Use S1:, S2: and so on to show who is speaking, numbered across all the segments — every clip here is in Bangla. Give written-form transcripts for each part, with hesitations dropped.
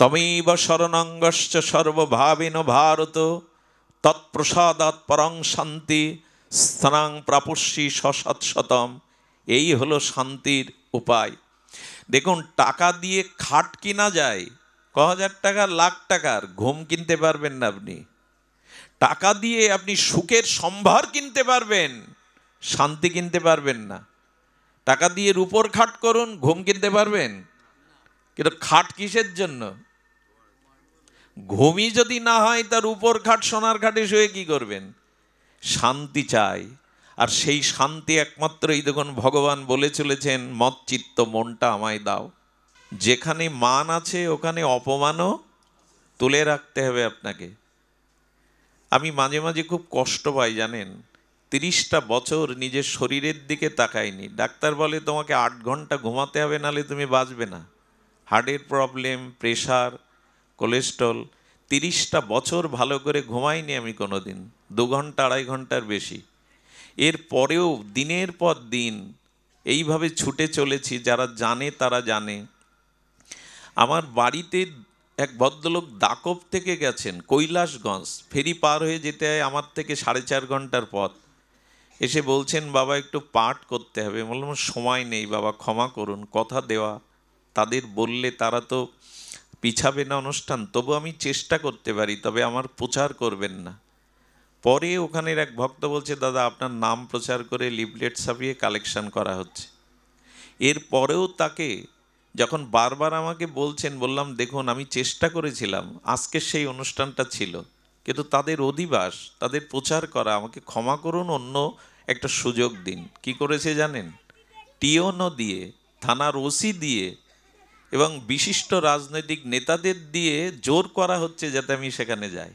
S1: তমেব শরণাঙ্গশ্চ সর্বভাবেন ভারত, তৎপ্রসাদাৎ পরং শান্তি স্থানাং প্রাপস্যি সশতশতম। এই হলো শান্তির উপায়। দেখুন, টাকা দিয়ে খাট কিনা যায়, ক হাজার টাকা, লাখ টাকার, ঘুম কিনতে পারবেন না আপনি। টাকা দিয়ে আপনি সুখের সম্ভার কিনতে পারবেন, শান্তি কিনতে পারবেন না। টাকা দিয়ে রূপোর খাট করুন, ঘুম কিনতে পারবেন, কিন্তু খাট কিসের জন্য? ঘুমই যদি না হয়, তার উপর খাট সোনার খাটে শুয়ে কি করবেন? শান্তি চাই। আর সেই শান্তি একমাত্র এই দেখুন ভগবান বলে চলেছেন, মত চিত্ত মনটা আমায় দাও। যেখানে মান আছে ওখানে অপমানও তুলে রাখতে হবে আপনাকে। আমি মাঝে মাঝে খুব কষ্ট পাই জানেন, 30টা বছর নিজের শরীরের দিকে তাকাইনি। ডাক্তার বলে তোমাকে 8 ঘন্টা ঘুমাতে হবে, নাহলে তুমি বাঁচবে না। হার্টের প্রবলেম, প্রেশার, কোলেস্ট্রল, 30টা বছর ভালো করে ঘুমাইনি আমি কোনো দিন, 2 ঘন্টা 2.5 ঘন্টার বেশি। এর পরেও দিনের পর দিন এইভাবে ছুটে চলেছি। যারা জানে তারা জানে। আমার বাড়িতে এক ভদ্রলোক দাকব থেকে গেছেন কৈলাসগঞ্জ, ফেরি পার হয়ে যেতে হয় আমার থেকে 4.5 ঘন্টার পথ। এসে বলছেন, বাবা একটু পাঠ করতে হবে। বললাম সময় নেই বাবা, ক্ষমা করুন। কথা দেওয়া, তাদের বললে তারা তো পিছাবে না অনুষ্ঠান, তবু আমি চেষ্টা করতে পারি, তবে আমার প্রচার করবেন না। পরে ওখানের এক ভক্ত বলছে, দাদা আপনার নাম প্রচার করে লিফলেট ছাপিয়ে কালেকশন করা হচ্ছে। এর পরেও তাকে যখন বারবার আমাকে বলছেন, বললাম দেখুন আমি চেষ্টা করেছিলাম, আজকে সেই অনুষ্ঠানটা ছিল, কিন্তু তাদের অধিবাস, তাদের প্রচার করা, আমাকে ক্ষমা করুন, অন্য একটা সুযোগ দিন। কি করেছে জানেন? টিওনো দিয়ে, থানার ওসি দিয়ে এবং বিশিষ্ট রাজনৈতিক নেতাদের দিয়ে জোর করা হচ্ছে যাতে আমি সেখানে যাই।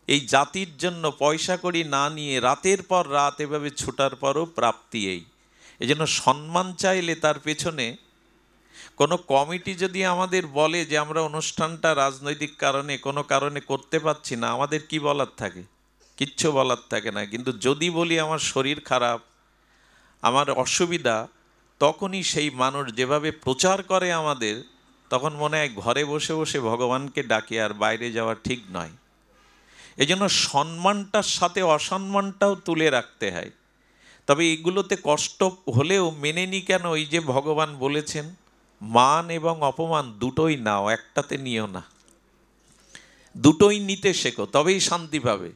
S1: এই জাতির জন্য পয়সা কড়ি না নিয়ে রাতের পর রাত এভাবে ছুটার পরও প্রাপ্তি এই জন্য সম্মান চাইলে তার পেছনে কোনো কমিটি যদি আমাদের বলে যে আমরা অনুষ্ঠানটা রাজনৈতিক কারণে কোনো কারণে করতে পারছি না, আমাদের কি বলার থাকে? কিচ্ছু বলার থাকে না। কিন্তু যদি বলি আমার শরীর খারাপ, আমার অসুবিধা, তখনই সেই মানুষ যেভাবে প্রচার করে আমাদের, তখন মনে হয় ঘরে বসে বসে ভগবানকে ডাকে, আর বাইরে যাওয়া ঠিক নয়। এই জন্য সম্মানটার সাথে অসম্মানটাও তুলে রাখতে হয়। তবে এগুলোতে কষ্ট হলেও মেনে নি কেন? ওই যে ভগবান বলেছেন, মান এবং অপমান দুটোই নাও, একটাতে নিও না, দুটোই নিতে শেখো, তবেই শান্তি পাবে।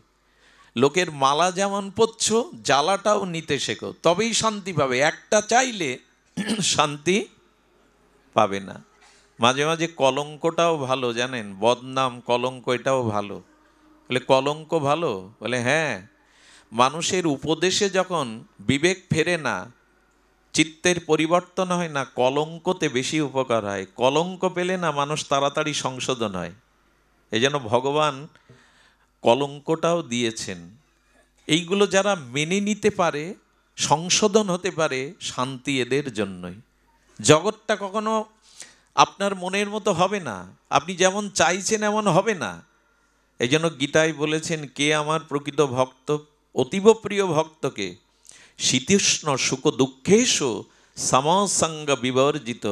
S1: লোকের মালা যেমন পড়ছ, জ্বালাটাও নিতে শেখো, তবেই শান্তি পাবে। একটা চাইলে শান্তি পাবে না। মাঝে মাঝে কলঙ্কটাও ভালো জানেন, বদনাম, কলঙ্ক, এটাও ভালো। বলে কলঙ্ক ভালো? বলে হ্যাঁ, মানুষের উপদেশে যখন বিবেক ফেরে না, চিত্তের পরিবর্তন হয় না, কলঙ্কতে বেশি উপকার হয়। কলঙ্ক পেলে না মানুষ তাড়াতাড়ি সংশোধন হয়। এই জন্য ভগবান কলঙ্কটাও দিয়েছেন। এইগুলো যারা মেনে নিতে পারে, সংশোধন হতে পারে, শান্তি এদের জন্যই। জগৎটা কখনো আপনার মনের মতো হবে না, আপনি যেমন চাইছেন এমন হবে না। এই জন্য গীতায় বলেছেন, কে আমার প্রকৃত ভক্ত? অতীব প্রিয় ভক্তকে শীতোষ্ণ সুখ দুঃখেষু সমসঙ্গ বিবর্জিত,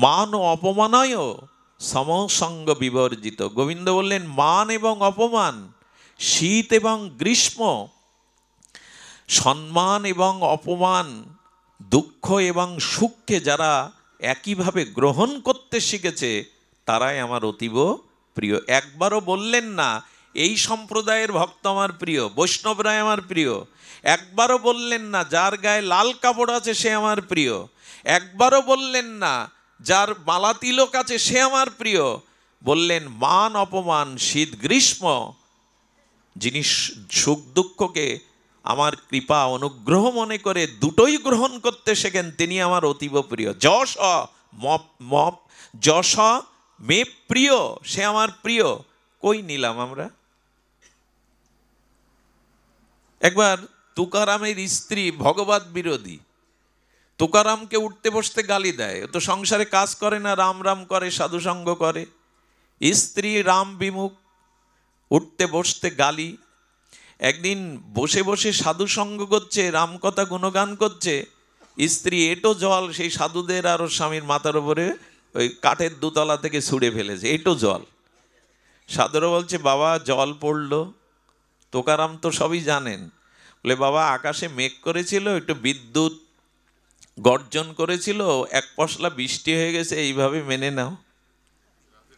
S1: মান ও অপমানয় সমসঙ্গ বিবর্জিত। গোবিন্দ বললেন, মান এবং অপমান, শীত এবং গ্রীষ্ম, সম্মান এবং অপমান, দুঃখ এবং সুখকে যারা একইভাবে গ্রহণ করতে শিখেছে, তারাই আমার অতীব প্রিয়। একবারও বললেন না এই সম্প্রদায়ের ভক্ত আমার প্রিয়, বৈষ্ণবরাই আমার প্রিয়। একবারও বললেন না যার গায়ে লাল কাপড় আছে সে আমার প্রিয়। একবারও বললেন না যার মালা তিলক আছে সে আমার প্রিয়। বললেন মান অপমান, শীত গ্রীষ্ম, যিনি সুখ দুঃখকে আমার কৃপা অনুগ্রহ মনে করে দুটোই গ্রহণ করতে শেখেন, তিনি আমার অতীব প্রিয়। যশ মপ যশ মে প্রিয়, সে আমার প্রিয়। কই নিলাম আমরা? একবার তুকারামের স্ত্রী ভগবত বিরোধী, তুকারামকে উঠতে বসতে গালি দেয়। তো সংসারে কাজ করে না, রাম রাম করে, সাধুসঙ্গ করে। স্ত্রী রাম বিমুখ, উঠতে বসতে গালি। একদিন বসে বসে সাধুসঙ্গ করছে, রামকথা গুণগান করছে, স্ত্রী এটো জল সেই সাধুদের আর ওর স্বামীর মাথার উপরে ওই কাঠের দোতলা থেকে ছুঁড়ে ফেলেছে, এটো জল। সাধুরা বলছে বাবা জল পড়লো, তোকারাম তো সবই জানেন। বলে বাবা আকাশে মেঘ করেছিল, একটু বিদ্যুৎ গর্জন করেছিল, এক পশলা বৃষ্টি হয়ে গেছে, এইভাবে মেনে নাও।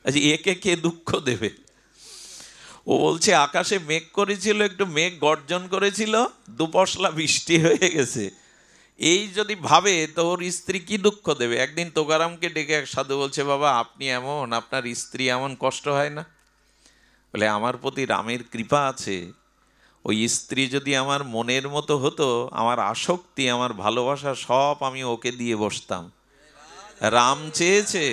S1: আচ্ছা একে কে দুঃখ দেবে? ও বলছে আকাশে মেঘ করেছিল, একটু মেঘ গর্জন করেছিল, দুপশলা বৃষ্টি হয়ে গেছে, এই যদি ভাবে তো ওর স্ত্রী কি দুঃখ দেবে? একদিন তোকারামকে ডেকে এক সাধু বলছে বাবা আপনি এমন, আপনার স্ত্রী এমন কষ্ট হয় না? বলে আমার প্রতি রামের কৃপা আছে, ওই স্ত্রী যদি আমার মনের মতো হতো, আমার আসক্তি আমার ভালোবাসা সব আমি ওকে দিয়ে বসতাম। রাম চেয়েছে,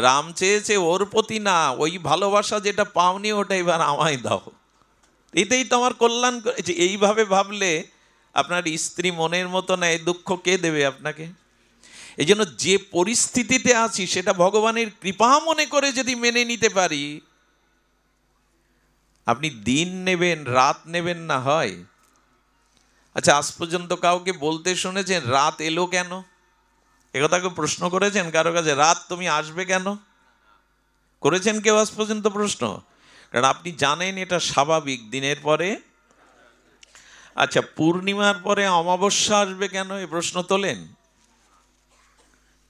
S1: রাম চেয়েছে ওর প্রতি না, ওই ভালোবাসা যেটা পাওনি ওটা এবার আমায় দাও, এতেই তো আমার কল্যাণ করেছে। এইভাবে ভাবলে আপনার স্ত্রী মনের মতো না, এই দুঃখ কে দেবে আপনাকে? এই জন্য যে পরিস্থিতিতে আছি সেটা ভগবানের কৃপা মনে করে যদি মেনে নিতে পারি, আপনি দিন নেবেন রাত নেবেন না হয়। আচ্ছা আজ পর্যন্ত কাউকে বলতে শুনেছেন রাত এলো কেন? একথা কেউ প্রশ্ন করেছেন কারো কাছে, রাত তুমি আসবে কেন? করেছেন কেউ আজ পর্যন্ত প্রশ্ন? কারণ আপনি জানেন এটা স্বাভাবিক, দিনের পরে। আচ্ছা পূর্ণিমার পরে অমাবস্যা আসবে কেন, এই প্রশ্ন তোলেন?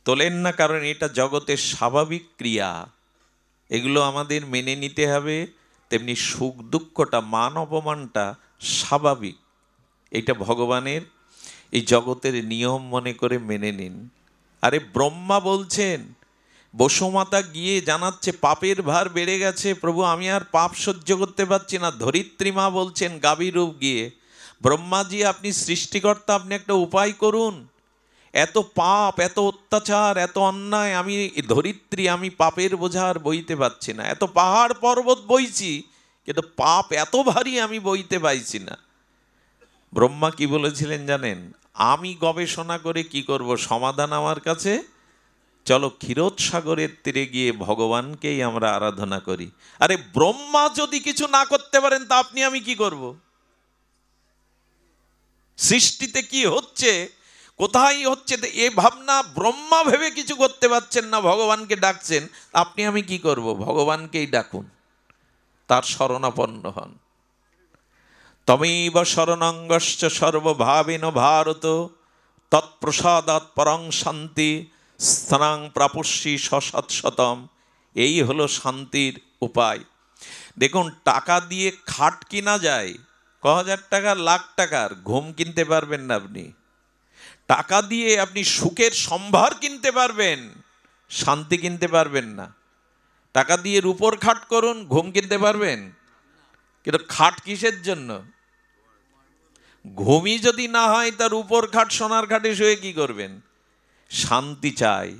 S1: তোলেন না, কারণ এটা জগতের স্বাভাবিক ক্রিয়া, এগুলো আমাদের মেনে নিতে হবে। তেমনি সুখ দুঃখটা, মান অপমানটা স্বাভাবিক, এটা ভগবানের এই জগতের নিয়ম মনে করে মেনে নিন। আরে ব্রহ্মা বলছেন, বসুমাতা গিয়ে জানাচ্ছে পাপের ভার বেড়ে গেছে প্রভু, আমি আর পাপ সহ্য করতে পারছি না। ধরিত্রী মা বলছেন গাভী রূপ গিয়ে, ব্রহ্মাজি আপনি সৃষ্টিকর্তা, আপনি একটা উপায় করুন, এত পাপ, এত অত্যাচার, এত অন্যায়, আমি ধরিত্রী, আমি পাপের বোঝা আর বইতে পারছি না, এত পাহাড় পর্বত বইছি কিন্তু পাপ এত ভারী আমি বইতে পাইছি না। ব্রহ্মা কি বলেছিলেন জানেন? আমি গবেষণা করে কি করব, সমাধান আমার কাছে, চলো ক্ষীরোদসাগরের তীরে গিয়ে ভগবানকেই আমরা আরাধনা করি। আরে ব্রহ্মা যদি কিছু না করতে পারেন তা আপনি আমি কি করব? সৃষ্টিতে কি হচ্ছে, কোথায় হচ্ছে, এ ভাবনা ব্রহ্মা ভেবে কিছু করতে পারছেন না, ভগবানকে ডাকছেন, আপনি আমি কি করব? ভগবানকেই ডাকুন, তার শরণাপন্ন হন। তমেব শরণাঙ্গশ্চ সর্বভাবেন ভারত, তৎপ্রসাদাৎ পরং শান্তি স্থানাং প্রাপস্যি সশতশতম। এই হলো শান্তির উপায়। দেখুন টাকা দিয়ে খাট কিনা যায়, ক 1000 টাকা, লাখ টাকার ঘুম কিনতে পারবেন না আপনি। টাকা দিয়ে আপনি সুখের সম্ভার কিনতে পারবেন, শান্তি কিনতে পারবেন না। টাকা দিয়ে রূপোর খাট করুন, ঘুম কিনতে পারবেন, কিন্তু খাট কিসের জন্য? ঘুমই যদি না হয়, তার উপর খাট সোনার খাটে শুয়ে কি করবেন? শান্তি চাই,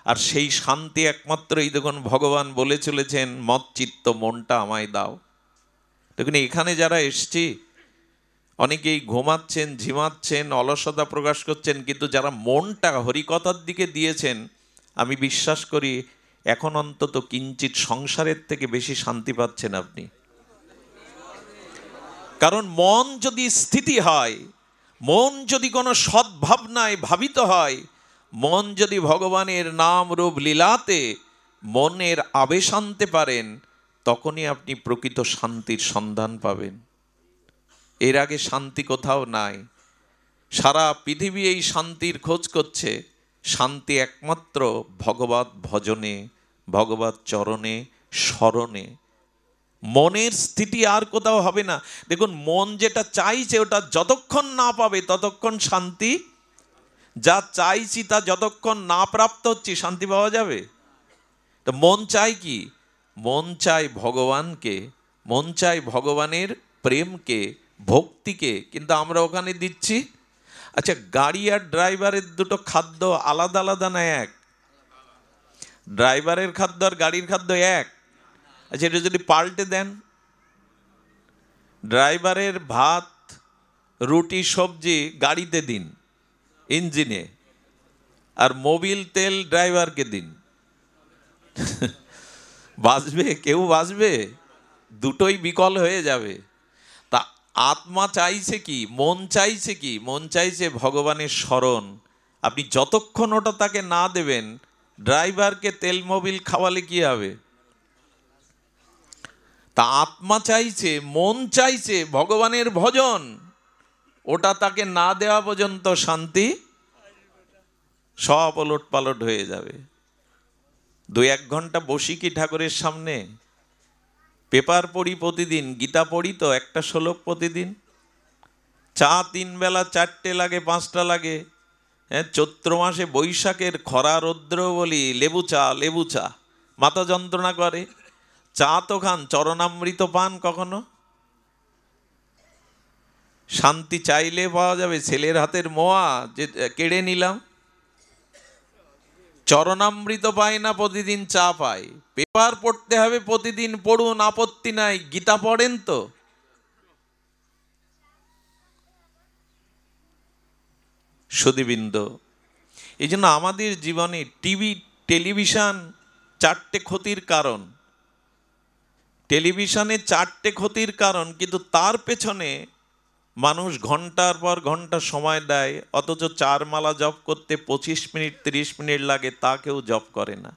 S1: আর সেই শান্তি একমাত্র এই দেখুন ভগবান বলে চলেছেন মচ্চিত্ত মনটা আমায় দাও। দেখুন এখানে যারা এসছি অনেকেই ঘুমাচ্ছেন, ঝিমাচ্ছেন, অলসতা প্রকাশ করছেন, কিন্তু যারা মনটা হরিকথার দিকে দিয়েছেন, আমি বিশ্বাস করি এখন অন্তত কিঞ্চিত সংসারের থেকে বেশি শান্তি পাচ্ছেন আপনি। কারণ মন যদি স্থিতি হয়, মন যদি কোনো সদ্ভাবনায় ভাবিত হয়, মন যদি ভগবানের নাম রূপ লীলাতে মনের আবেশ আনতে পারেন, তখনই আপনি প্রকৃত শান্তির সন্ধান পাবেন। এর আগে শান্তি কোথাও নাই। সারা পৃথিবী এই শান্তির খোঁজ করছে, শান্তি একমাত্র ভগবত ভজনে, ভগবত চরণে, স্মরণে। মনের স্থিতি আর কোথাও হবে না। দেখুন মন যেটা চাইছে ওটা যতক্ষণ না পাবে ততক্ষণ শান্তি, যা চাইছি তা যতক্ষণ না প্রাপ্ত হচ্ছে শান্তি পাওয়া যাবে? তো মন চাই কি? মন চায় ভগবানকে, মন চায় ভগবানের প্রেমকে, ভক্তিকে, কিন্তু আমরা ওখানে দিচ্ছি। আচ্ছা গাড়ি আর ড্রাইভারের দুটো খাদ্য আলাদা আলাদা না এক? ড্রাইভারের খাদ্য আর গাড়ির খাদ্য এক? আচ্ছা এটা যদি পাল্টে দেন, ড্রাইভারের ভাত রুটি সবজি গাড়িতে দিন ইঞ্জিনে, আর মোবিল তেল ড্রাইভারকে দিন, বাঁচবে কেউ? বাঁচবে? দুটোই বিকল হয়ে যাবে। তা আত্মা চাইছে কি, মন চাইছে কি? মন চাইছে ভগবানের স্মরণ। আপনি যতক্ষণ ওটা তাকে না দেবেন ড্রাইভারকে তেল মোবিল খাওয়ালে কি হবে? তা আত্মা চাইছে, মন চাইছে ভগবানের ভজন, ওটা তাকে না দেওয়া পর্যন্ত শান্তি সব ওলট পালট হয়ে যাবে। 2-1 ঘন্টা বসি কি ঠাকুরের সামনে? পেপার পড়ি প্রতিদিন, গীতা পড়ি তো একটা শ্লোক প্রতিদিন। চা 3 বেলা 4টে লাগে, 5টা লাগে। হ্যাঁ, চৈত্র মাসে বৈশাখের খরা রৌদ্র বলি লেবু চা, লেবু চা, মাথা যন্ত্রণা করে। চা তো খান, চরণামৃত পান কখনো? শান্তি চাইলে পাওয়া যাবে? ছেলের হাতের মোয়া যে কেড়ে নিলাম, চরণামৃত পায় না, প্রতিদিন চা পায়। পেপার পড়তে হবে প্রতিদিন, পড়ুন, আপত্তি নাই। গীতা পড়েন তো? সুধীবৃন্দ, এই জন্য আমাদের জীবনে টিভি, টেলিভিশন 4টে ক্ষতির কারণ। টেলিভিশনে 4টে ক্ষতির কারণ, কিন্তু তার পেছনে মানুষ ঘন্টার পর ঘন্টা সময় দেয়, অথচ 4 মালা জপ করতে 25 মিনিট 30 মিনিট লাগে, তা কেউ জপ করে না।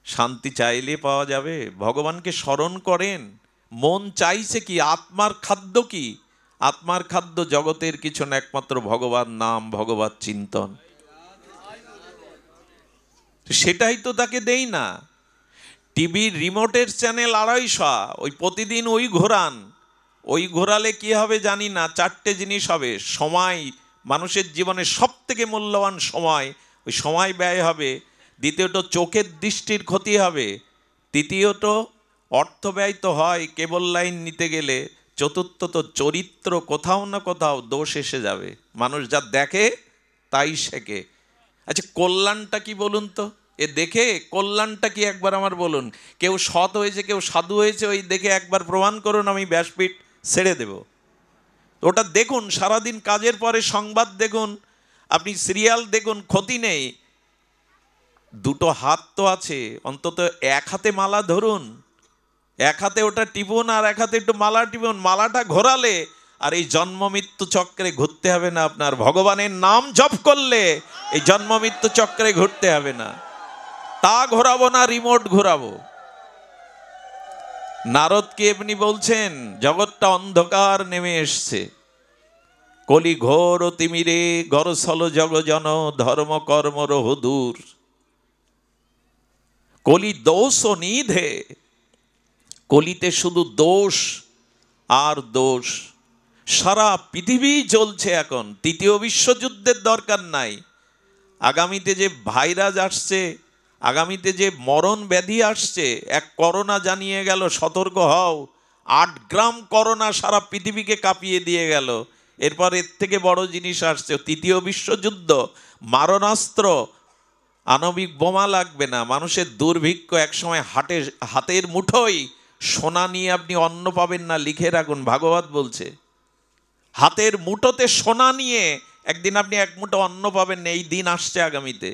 S1: শান্তি চাইলে পাওয়া যাবে? ভগবানকে স্মরণ করেন। মন চাইছে কি? আত্মার খাদ্য কি? আত্মার খাদ্য জগতের কিছু না, একমাত্র ভগবান নাম, ভগবত চিন্তন। সেটাই তো তাকে দেই না। টিভির রিমোটের চ্যানেল 250, ওই প্রতিদিন ওই ঘোরান। ওই ঘোরালে কি হবে জানি না, 4টে জিনিস হবে। সময়, মানুষের জীবনে সব থেকে মূল্যবান সময়, ওই সময় ব্যয় হবে। দ্বিতীয়ত চোখের দৃষ্টির ক্ষতি হবে। তৃতীয়ত অর্থ ব্যয় তো হয় কেবল লাইন নিতে গেলে। চতুর্থত চরিত্র কোথাও না কোথাও দোষ এসে যাবে। মানুষ যা দেখে তাই শেখে। আচ্ছা, কল্যাণটা কি বলুন তো? এ দেখে কল্যাণটা কি একবার আমার বলুন। কেউ সৎ হয়েছে, কেউ সাধু হয়েছে, ওই দেখে একবার প্রমাণ করুন, আমি ব্যাসপীঠ ছেড়ে দেব। ওটা দেখুন, সারাদিন কাজের পরে সংবাদ দেখুন, আপনি সিরিয়াল দেখুন, ক্ষতি নেই। 2টো হাত তো আছে, অন্তত 1 হাতে মালা ধরুন, 1 হাতে ওটা টিপুন, আর 1 হাতে একটু মালা টিপুন। মালাটা ঘোরালে আর এই জন্ম মৃত্যু চক্রে ঘুরতে হবে না আপনার। ভগবানের নাম জপ করলে এই জন্ম মৃত্যু চক্রে ঘুরতে হবে না। তা ঘোরাবো না, রিমোট ঘোরাবো। নারদকে এমনি বলছেন, জগৎটা অন্ধকার নেমে এসছে, কলি ঘোর তিমিরে গরসল জগজন, ধর্ম কর্ম রহুদূর, কলি দোষ ও নিধে। কলিতে শুধু দোষ আর দোষ। সারা পৃথিবী চলছে এখন। 3য় বিশ্বযুদ্ধের দরকার নাই। আগামীতে যে ভাইরাস আসছে, আগামীতে যে মরণ ব্যাধি আসছে, এক করোনা জানিয়ে গেল, সতর্ক হও। 8 গ্রাম করোনা সারা পৃথিবীকে কাঁপিয়ে দিয়ে গেল। এরপর এর থেকে বড় জিনিস আসছে, 3য় বিশ্বযুদ্ধ, মারণাস্ত্র, আণবিক বোমা লাগবে না। মানুষের দুর্ভিক্ষ, একসময় হাতের মুঠোয় সোনা নিয়ে আপনি অন্ন পাবেন না, লিখে রাখুন, ভাগবত বলছে। হাতের মুঠোতে সোনা নিয়ে একদিন আপনি 1 মুঠো অন্ন পাবেন না, এই দিন আসছে আগামীতে।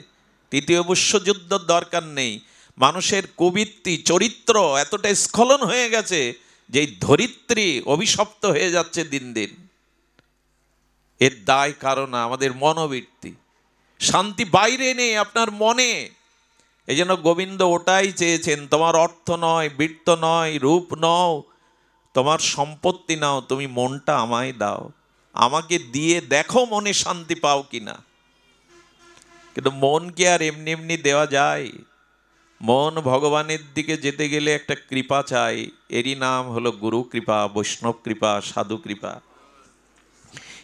S1: 3য় বিশ্বযুদ্ধ দরকার নেই। মানুষের কুবৃত্তি, চরিত্র এতটা স্খলন হয়ে গেছে যে এই ধরিত্রী অভিশপ্ত হয়ে যাচ্ছে দিন দিন। এর দায় কারণ আমাদের মনোবৃত্তি। শান্তি বাইরে নেই, আপনার মনে। এই জন্য গোবিন্দ ওটাই চেয়েছেন, তোমার অর্থ নয়, বৃত্ত নয়, রূপ নও, তোমার সম্পত্তি নাও, তুমি মনটা আমায় দাও। আমাকে দিয়ে দেখো মনে শান্তি পাও কিনা। কিন্তু মন কি আর এমনি এমনি দেওয়া যায়? মন ভগবানের দিকে যেতে গেলে একটা কৃপা চাই। এরই নাম হলো গুরু কৃপা, বৈষ্ণব কৃপা, সাধু কৃপা।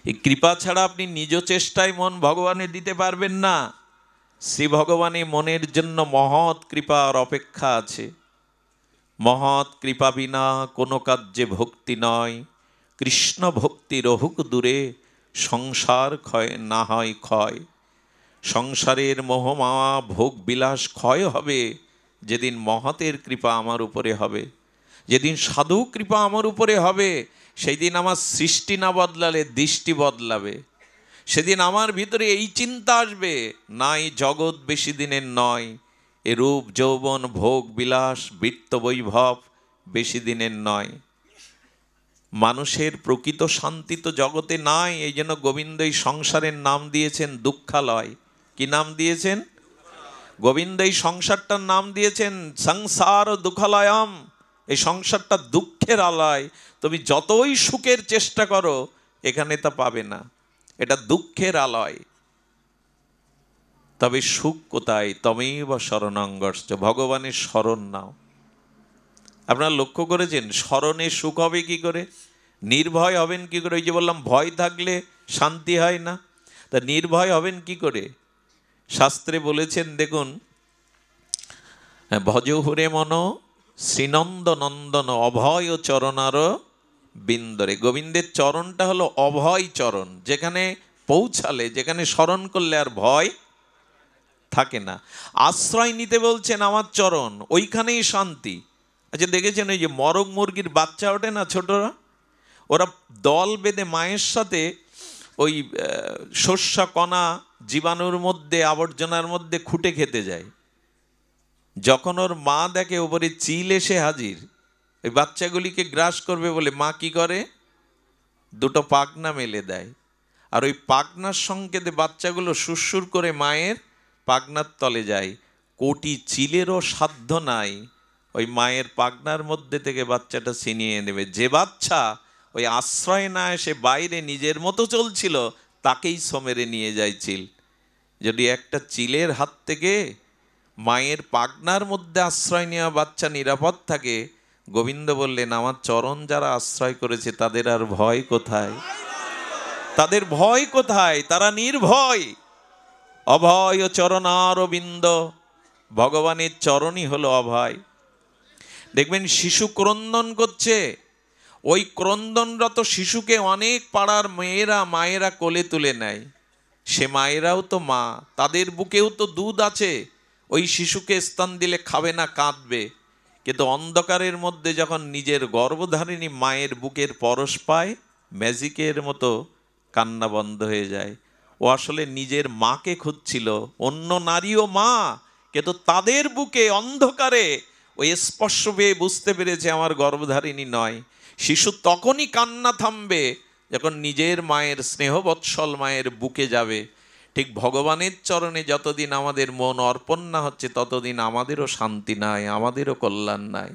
S1: এই কৃপা ছাড়া আপনি নিজ চেষ্টায় মন ভগবানে দিতে পারবেন না। শ্রী ভগবানে মনের জন্য মহৎ কৃপার অপেক্ষা আছে। মহৎ কৃপা বিনা কোনো কার্যে ভক্তি নয়। কৃষ্ণ ভক্তি রহুক দূরে, সংসার ক্ষয় না হয় ক্ষয়। সংসারের মোহমায়া ভোগ বিলাস ক্ষয় হবে যেদিন মহতের কৃপা আমার উপরে হবে, যেদিন সাধু কৃপা আমার উপরে হবে। সেই দিন আমার সৃষ্টি না বদলালে দৃষ্টি বদলাবে। সেদিন আমার ভিতরে এই চিন্তা আসবে, নাই জগৎ বেশি দিনের নয়, এ রূপ যৌবন ভোগ বিলাস বৃত্ত বৈভব বেশি দিনের নয়। মানুষের প্রকৃত শান্তি তো জগতে নাই। এই জন্য গোবিন্দ এই সংসারের নাম দিয়েছেন দুঃখালয়। কি নাম দিয়েছেন? গোবিন্দ এই সংসারটার নাম দিয়েছেন সংসার দুঃখালয়ম। এই সংসারটা দুঃখের আলয়, তুমি যতই সুখের চেষ্টা করো এখানে তা পাবে না, এটা দুঃখের আলয়। তবে সুখ কোথায়? তমেব শরণাঙ্গশ্চ, ভগবানের শরণ নাও। আপনারা লক্ষ্য করেছেন স্মরণে সুখ হবে কি করে, নির্ভয় হবেন কি করে? ওই যে বললাম ভয় থাকলে শান্তি হয় না, তা নির্ভয় হবেন কি করে? শাস্ত্রে বলেছেন দেখুন, ভজ হুরে মন শ্রীনন্দ নন্দন অভয় চরণার বিন্দরে। গোবিন্দের চরণটা হলো অভয় চরণ, যেখানে পৌঁছালে, যেখানে স্মরণ করলে আর ভয় থাকে না। আশ্রয় নিতে বলছেন আমার চরণ, ওইখানেই শান্তি। আচ্ছা দেখেছেন ওই যে মরগ মুরগির বাচ্চা ওঠে না ছোটরা, ওরা দল বেঁধে মায়ের সাথে ওই শস্য কণা জীবাণুর মধ্যে, আবর্জনার মধ্যে খুঁটে খেতে যায়। যখন ওর মা দেখে ওপরে চিল এসে হাজির, ওই বাচ্চাগুলিকে গ্রাস করবে বলে মা কি করে, দুটো পাখনা মেলে দেয়, আর ওই পাখনার সংকেতে বাচ্চাগুলো সুরসুর করে মায়ের পাখনার তলে যায়। কোটি চিলেরও সাধ্য নাই ওই মায়ের পাখনার মধ্যে থেকে বাচ্চাটা ছিনিয়ে নেবে। যে বাচ্চা ওই আশ্রয় না এসে বাইরে নিজের মতো চলছিল, তাকেই সমেরে নিয়ে যায় চিল। যদি একটা চিলের হাত থেকে মায়ের পাখনার মধ্যে আশ্রয় নেওয়া বাচ্চা নিরাপদ থাকে, গোবিন্দ বললেন আমার চরণ যারা আশ্রয় করেছে তাদের আর ভয় কোথায়? তাদের ভয় কোথায়? তারা নির্ভয়। অভয় চরণারবিন্দ, ভগবানের চরণই হলো অভয়। দেখবেন শিশু ক্রন্দন করছে, ওই ক্রন্দনরত শিশুকে অনেক পাড়ার মায়েরা কোলে তুলে নেয়। সে মায়েরাও তো মা, তাদের বুকেও তো দুধ আছে। ওই শিশুকে স্তন দিলে খাবে না, কাঁদবে। কিন্তু অন্ধকারের মধ্যে যখন নিজের গর্ভধারিণী মায়ের বুকের পরশ পায়, ম্যাজিকের মতো কান্না বন্ধ হয়ে যায়। ও আসলে নিজের মাকে খুঁজছিল, অন্য নারীও মা, কিন্তু তাদের বুকে অন্ধকারে ওই স্পর্শ পেয়ে বুঝতে পেরেছে আমার গর্ভধারিণী নয়। শিশু তখনই কান্না থামবে যখন নিজের মায়ের স্নেহবৎসল মায়ের বুকে যাবে। ঠিক ভগবানের চরণে যতদিন আমাদের মন অর্পণ না হচ্ছে, ততদিন আমাদেরও শান্তি নাই, আমাদেরও কল্যাণ নাই।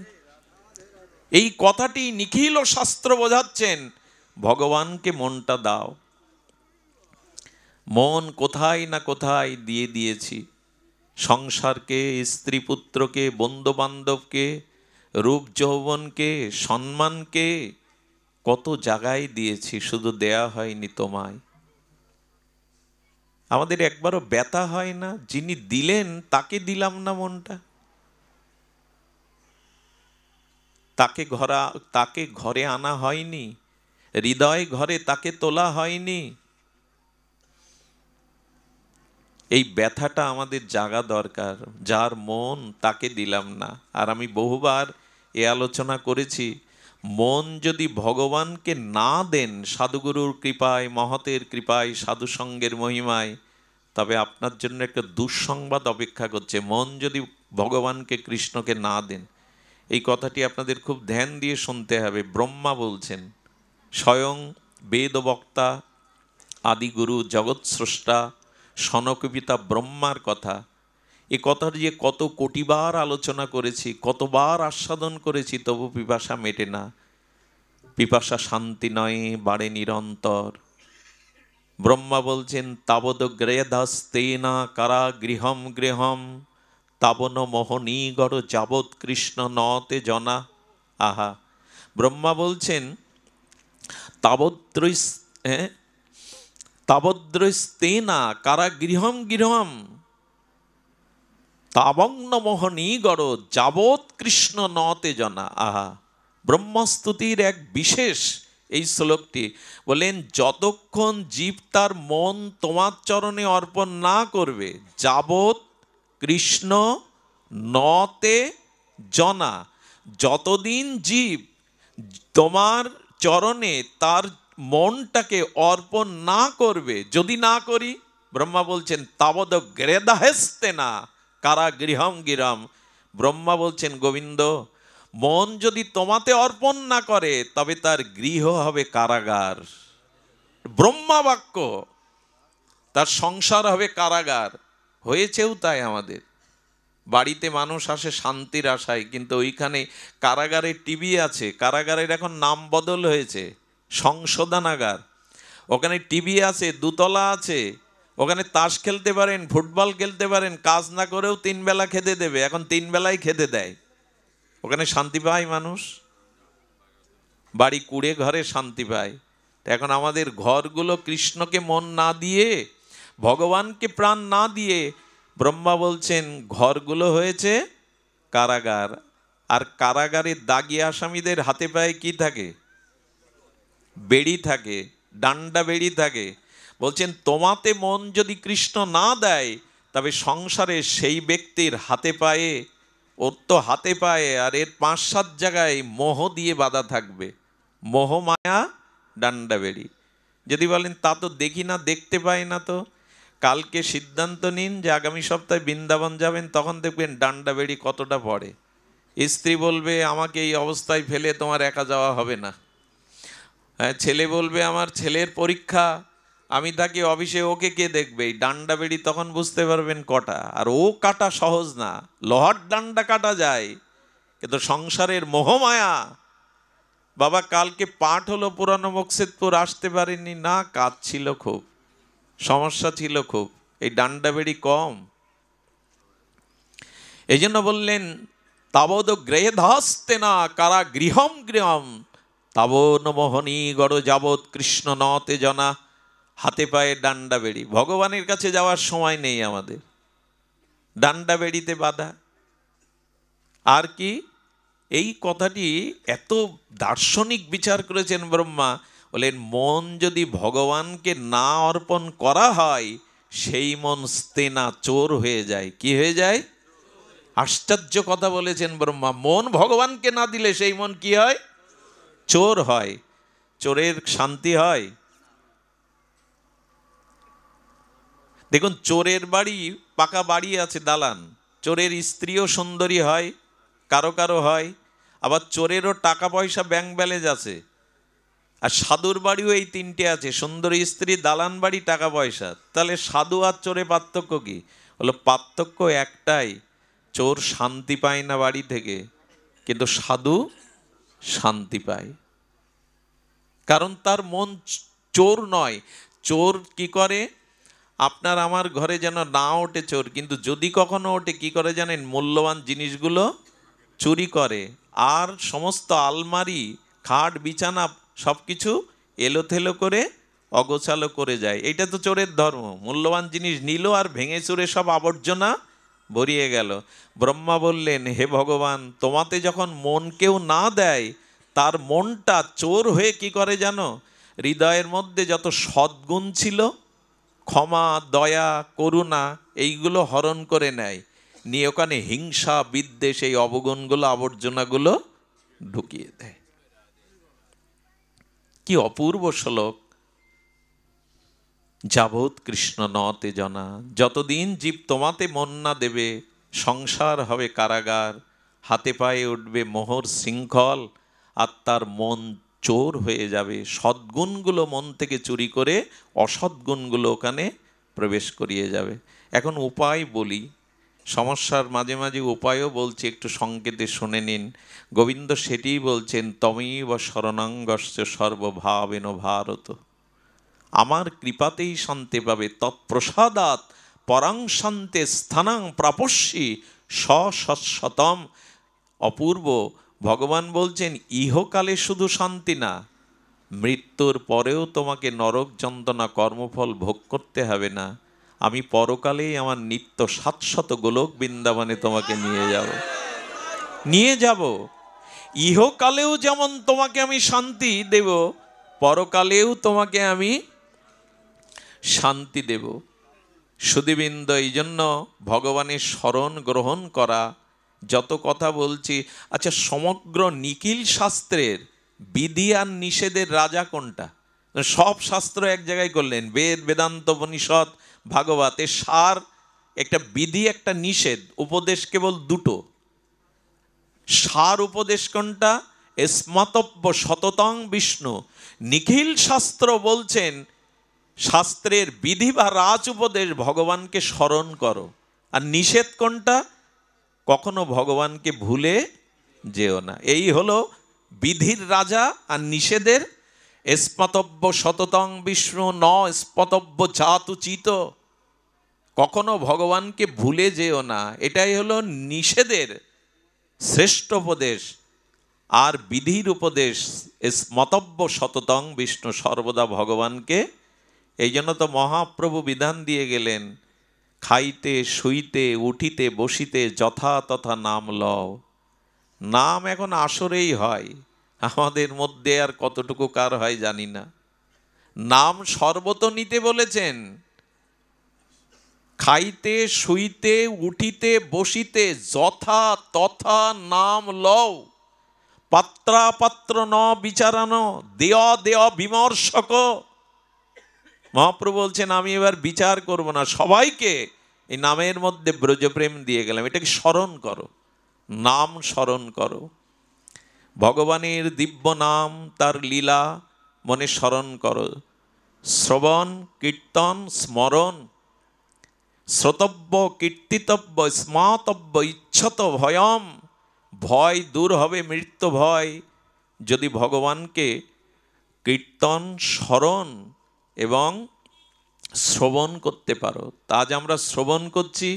S1: এই কথাটি নিখিল শাস্ত্র বোঝাচ্ছেন, ভগবানকে মনটা দাও। মন কোথায় না কোথায় দিয়ে দিয়েছি, সংসারকে, স্ত্রী পুত্রকে, বন্ধু বান্ধবকে, রূপ যৌবনকে, সম্মানকে, কত জায়গায় দিয়েছি, শুধু দেয়া হয়নি তোমায়। আমাদের একবারও ব্যথা হয় না, যিনি দিলেন তাকে দিলাম না মনটা, তাকে ঘরে আনা হয়নি, হৃদয় ঘরে তাকে তোলা হয়নি। এই ব্যথাটা আমাদের জাগা দরকার। যার মন তাকে দিলাম না। আর আমি বহুবার এ আলোচনা করেছি, মন যদি ভগবানকে না দেন সাধুগুরুর কৃপায়, মহতের কৃপায়, সাধুসঙ্গের মহিমায়, তবে আপনার জন্য একটা দুঃসংবাদ অপেক্ষা করছে। মন যদি ভগবানকে, কৃষ্ণকে না দেন, এই কথাটি আপনাদের খুব ধ্যান দিয়ে শুনতে হবে। ব্রহ্মা বলছেন, স্বয়ং বেদবক্তা আদিগুরু জগৎ স্রষ্টা সনক পিতা ব্রহ্মার কথা। এ কথা যে কত কোটিবার আলোচনা করেছি, কতবার আস্বাদন করেছি, তবু পিপাসা মেটে না। পিপাসা শান্তি নয়, বাড়ে নিরন্তর। ব্রহ্মা বলছেন, তাবদ গ্রেদাস্তেনা কারা গৃহম গৃহম তাবন মোহনীগড় যাবৎ কৃষ্ণ নতে জনা। আহা, ব্রহ্মা বলছেন তাবদ্রস্তেনা কারা গৃহম গৃহম তাবগ্ন মোহনীগড় যাবৎ কৃষ্ণ নতে জনা। আহা, ব্রহ্মস্তুতির এক বিশেষ এই শ্লোকটি। বলেন, যতক্ষণ জীব তার মন তোমার চরণে অর্পণ না করবে, যাবৎ কৃষ্ণ নতে জনা, যতদিন জীব তোমার চরণে তার মনটাকে অর্পণ না করবে, যদি না করি, ব্রহ্মা বলছেন তাবদ গ্রেদাহেস্তে না কারা গৃহম গিরম। ব্রহ্মা বলছেন, গোবিন্দ, মন যদি তোমাতে অর্পণ না করে, তবে তার গৃহ হবে কারাগার। ব্রহ্মা বাক্য, তার সংসার হবে কারাগার। হয়েছেও তাই আমাদের। বাড়িতে মানুষ আসে শান্তির আশায়, কিন্তু ওইখানে কারাগারে টিভি আছে, কারাগারের এখন নাম বদল হয়েছে সংশোধনাগার। ওখানে টিভি আছে, দুতলা আছে, ওখানে তাস খেলতে পারেন, ফুটবল খেলতে পারেন, কাজ না করেও 3 বেলা খেতে দেবে, এখন 3 বেলায় খেতে দেয়। ওখানে শান্তি পায় মানুষ, বাড়ি কুড়ে ঘরে শান্তি পায়। এখন আমাদের ঘরগুলো কৃষ্ণকে মন না দিয়ে, ভগবানকে প্রাণ না দিয়ে, ব্রহ্মা বলছেন ঘরগুলো হয়েছে কারাগার। আর কারাগারের দাগি আসামিদের হাতে পায়ে কি থাকে? বেড়ি থাকে, ডান্ডা বেড়ি থাকে। বলছেন তোমাতে মন যদি কৃষ্ণ না দেয়, তবে সংসারে সেই ব্যক্তির হাতে পায়ে, ওর তো হাতে পায়ে আর এর 5-7 জায়গায় মোহ দিয়ে বাঁধা থাকবে, মোহ মায়া ডান্ডা বেড়ি। যদি বলেন তা তো দেখি না, দেখতে পাই না, তো কালকে সিদ্ধান্ত নিন যে আগামী সপ্তাহে বৃন্দাবন যাবেন, তখন দেখবেন ডান্ডা বেড়ি কতটা পড়ে। স্ত্রী বলবে আমাকে এই অবস্থায় ফেলে তোমার একা যাওয়া হবে না। ছেলে বলবে আমার ছেলের পরীক্ষা, আমি থাকি অফিসে, ওকে কে দেখবে? এই ডান্ডা বেড়ি তখন বুঝতে পারবেন কটা। আর ও কাটা সহজ না, লোহার ডান্ডা কাটা যায়, কিন্তু সংসারের মোহমায়া। বাবা কালকে পাঠ হলো পুরানো মকসেদপুর, আসতে পারিনি, না কাজ ছিল খুব, সমস্যা ছিল খুব, এই ডান্ডা বেড়ি কম। এই জন্য বললেন তাবদ গৃহে ধাস্তে না কারা গৃহম গৃহম তাবন মোহনী গড় যাবৎ কৃষ্ণ নতে জনা। হাতে পায়ে ডান্ডা বেড়ি, ভগবানের কাছে যাওয়ার সময় নেই আমাদের, ডান্ডা বেড়িতে বাঁধা। আর কি এই কথাটি এত দার্শনিক বিচার করেছেন ব্রহ্মা, বলেন মন যদি ভগবানকে না অর্পণ করা হয়, সেই মন স্তেনা চোর হয়ে যায়। কি হয়ে যায়? আশ্চর্য কথা বলেছেন ব্রহ্মা। মন ভগবানকে না দিলে সেই মন কি হয়? চোর হয়। চোরের শান্তি হয়? দেখুন চোরের বাড়ি, পাকা বাড়ি আছে, দালান, চোরের স্ত্রীও সুন্দরী হয়, কারো কারো হয়, আবার চোরেরও টাকা পয়সা ব্যাংক ব্যালেন্স আছে। আর সাধুর বাড়িও এই 3টে আছে, সুন্দরী স্ত্রী, দালান বাড়ি, টাকা পয়সা। তাহলে সাধু আর চোরে পার্থক্য কি? হলো পার্থক্য একটাই, চোর শান্তি পায় না বাড়ি থেকে, কিন্তু সাধু শান্তি পায়, কারণ তার মন চোর নয়। চোর কি করে? আপনার আমার ঘরে যেন না ওঠে চোর, কিন্তু যদি কখনো ওঠে কি করে জানেন? মূল্যবান জিনিসগুলো চুরি করে, আর সমস্ত আলমারি, খাট, বিছানা সব কিছু এলোথেলো করে অগোছালো করে যায়। এইটা তো চোরের ধর্ম। মূল্যবান জিনিস নিল আর ভেঙে চুরে সব আবর্জনা ভরিয়ে গেল। ব্রহ্মা বললেন হে ভগবান, তোমাতে যখন মন কেউ না দেয়, তার মনটা চোর হয়ে কি করে জানো? হৃদয়ের মধ্যে যত সদ্গুণ ছিল, ক্ষমা, দয়া, করুণা, এইগুলো হরণ করে নেয়, নিয়ে ওখানে হিংসা, বিদ্বেষ, এই অবগুণগুলো, আবর্জনাগুলো ঢুকিয়ে দেয়। কি অপূর্ব শ্লোক! যাবৎ কৃষ্ণ নতে জনা, যতদিন জীব তোমাতে মন না দেবে, সংসার হবে কারাগার, হাতে পায়ে উঠবে মোহর শৃঙ্খল, আর তার মন চোর হয়ে যাবে। সদ্গুণগুলো মন থেকে চুরি করে অসদ্গুণগুলো ওখানে প্রবেশ করিয়ে যাবে। এখন উপায় বলি, সমস্যার মাঝে মাঝে উপায়ও বলছি, একটু সংকেতে শুনে নিন। গোবিন্দ সেটিই বলছেন, তমেব শরণাঙ্গস্য সর্বভাবেন ভারত, আমার কৃপাতেই শান্তি পাবে, তৎপ্রসাদাৎ পরাং শান্তে স্থানাং প্রাপস্যি সশতম। অপূর্ব। ভগবান বলছেন ইহকালে শুধু শান্তি না, মৃত্যুর পরেও তোমাকে নরক যন্ত্রণা কর্মফল ভোগ করতে হবে না, আমি পরকালেই আমার নিত্য 700 গোলক বৃন্দাবনে তোমাকে নিয়ে যাব। ইহকালেও যেমন তোমাকে আমি শান্তি দেব, পরকালেও তোমাকে আমি শান্তি দেব। সুধীবৃন্দ, এই জন্য ভগবানের শরণ গ্রহণ করা। যত কথা বলছি, আচ্ছা সমগ্র নিখিল শাস্ত্রের বিধি আর নিষেধের রাজা কোনটা? সব শাস্ত্র এক জায়গায় করলেন, বেদ, বেদান্ত, উপনিষদ, ভাগবত, এর সার একটা বিধি, একটা নিষেধ, উপদেশ কেবল দুটো। সার উপদেশ কোনটা? স্মাতব্য সততং বিষ্ণু। নিখিল শাস্ত্র বলছেন শাস্ত্রের বিধি বা রাজ উপদেশ, ভগবানকে স্মরণ করো। আর নিষেধ কোনটা? কখনো ভগবানকে ভুলে যেও না। এই হলো বিধির রাজা আর নিষেধের স্পতব্য সততং বিষ্ণু ন স্পতব্য চাতুচিত। কখনো ভগবানকে ভুলে যেও না, এটাই হলো নিষেধের শ্রেষ্ঠ উপদেশ। আর বিধির উপদেশ স্মতব্য সততং বিষ্ণু, সর্বদা ভগবানকে। এই জন্য তো মহাপ্রভু বিধান দিয়ে গেলেন, খাইতে শুইতে উঠিতে বসিতে যথা তথা নাম লও। নাম এখন আসরেই হয়, আমাদের মধ্যে আর কতটুকু কার হয় জানি না। নাম সর্বত নিতে বলেছেন, খাইতে শুইতে উঠিতে বসিতে যথা তথা নাম লও। পাত্রাপাত্র ন বিচারানো দেয় দেয় বিমর্শক। মহাপ্রভু বলছেন আমি এবার বিচার করব না, সবাইকে এই নামের মধ্যে ব্রজপ্রেম দিয়ে গেলাম। এটাকে স্মরণ করো, নাম স্মরণ করো। ভগবানের দিব্য নাম, তার লীলা মনে স্মরণ করো। শ্রবণ কীর্তন স্মরণ, শ্রোতব্য কীর্তিতব্য স্মাতব্য ইচ্ছত ভয়ম। ভয় দূর হবে, মৃত্যু ভয়, যদি ভগবানকে কীর্তন স্মরণ এবং শ্রবণ করতে পারো। তা আজ আমরা শ্রবণ করছি,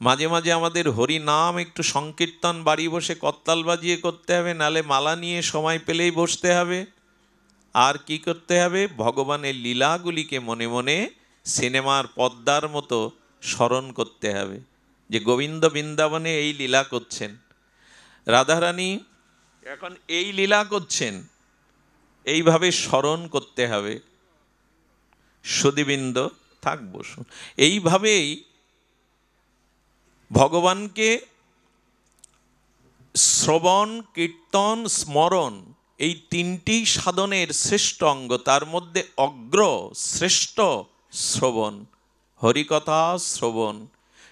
S1: মাঝে মাঝে আমাদের হরি নাম একটু সংকীর্তন বাড়ি বসে করতাল বাজিয়ে করতে হবে, নালে মালা নিয়ে সময় পেলেই বসতে হবে। আর কি করতে হবে? ভগবানের লীলাগুলিকে মনে মনে সিনেমার পদ্মার মতো স্মরণ করতে হবে, যে গোবিন্দ বৃন্দাবনে এই লীলা করছেন, রাধারানী এখন এই লীলা করছেন, এইভাবে স্মরণ করতে হবে। সুধীবৃন্দ থাক বসুন। এইভাবেই ভগবানকে শ্রবণ কীর্তন স্মরণ, এই তিনটি সাধনের শ্রেষ্ঠ অঙ্গ। তার মধ্যে অগ্র শ্রেষ্ঠ শ্রবণ, হরিকথা শ্রবণ।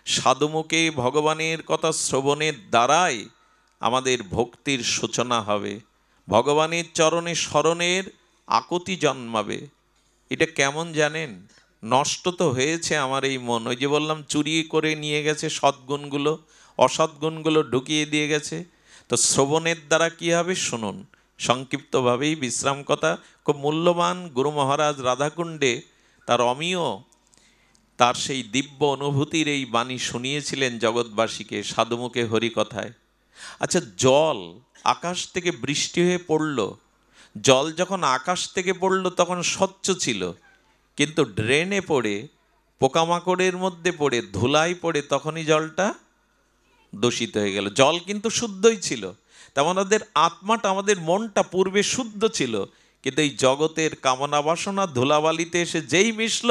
S1: সাধুমুখে ভগবানের কথা শ্রবণের দ্বারাই আমাদের ভক্তির সূচনা হবে, ভগবানের চরণে স্মরণের আকুতি জন্মাবে। এটা কেমন জানেন? নষ্ট তো হয়েছে আমার এই মন, ওই যে বললাম চুরি করে নিয়ে গেছে সদ্গুণগুলো, অসদ্গুণগুলো ঢুকিয়ে দিয়ে গেছে। তো শ্রবণের দ্বারা কি হবে শুনুন, সংক্ষিপ্তভাবেই বিশ্রাম কথা। খুব মূল্যবান গুরু মহারাজ রাধাকুণ্ডে তার অমীয়, তার সেই দিব্য অনুভূতির এই বাণী শুনিয়েছিলেন জগৎবাসীকে সাধুমুখে হরিকথায়। আচ্ছা, জল আকাশ থেকে বৃষ্টি হয়ে পড়ল, জল যখন আকাশ থেকে পড়ল তখন স্বচ্ছ ছিল, কিন্তু ড্রেনে পড়ে পোকামাকড়ের মধ্যে পড়ে ধুলাই পড়ে তখনই জলটা দূষিত হয়ে গেল। জল কিন্তু শুদ্ধই ছিল। তেমন আমাদের আত্মাটা, আমাদের মনটা পূর্বে শুদ্ধ ছিল, কিন্তু এই জগতের কামনা বাসনা ধুলাবালিতে এসে যেই মিশল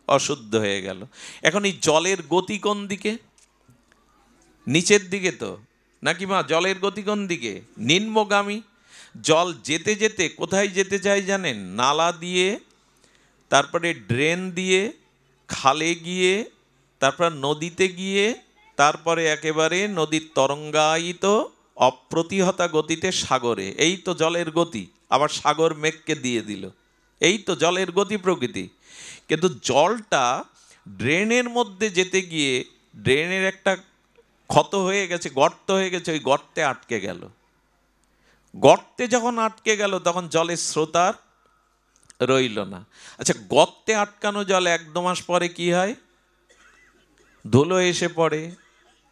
S1: অশুদ্ধ হয়ে গেল। এখন এই জলের গতি কোন দিকে? নিচের দিকে তো নাকি মা? জলের গতি কোন দিকে? নিম্নগামী। জল যেতে যেতে কোথায় যেতে চাই জানেন? নালা দিয়ে, তারপরে ড্রেন দিয়ে, খালে গিয়ে, তারপর নদীতে গিয়ে, তারপরে একেবারে নদীর তরঙ্গায়িত অপ্রতিহতা গতিতে সাগরে। এই তো জলের গতি। আবার সাগর মেঘকে দিয়ে দিল, এই তো জলের গতি প্রকৃতি। কিন্তু জলটা ড্রেনের মধ্যে যেতে গিয়ে ড্রেনের একটা ক্ষত হয়ে গেছে, গর্ত হয়ে গেছে, ওই গর্তে আটকে গেল। গর্তে যখন আটকে গেল তখন জলের স্রোত আর রইল না। আচ্ছা, গর্তে আটকানো জল 1-2 মাস পরে কি হয়? ধুলো এসে পড়ে,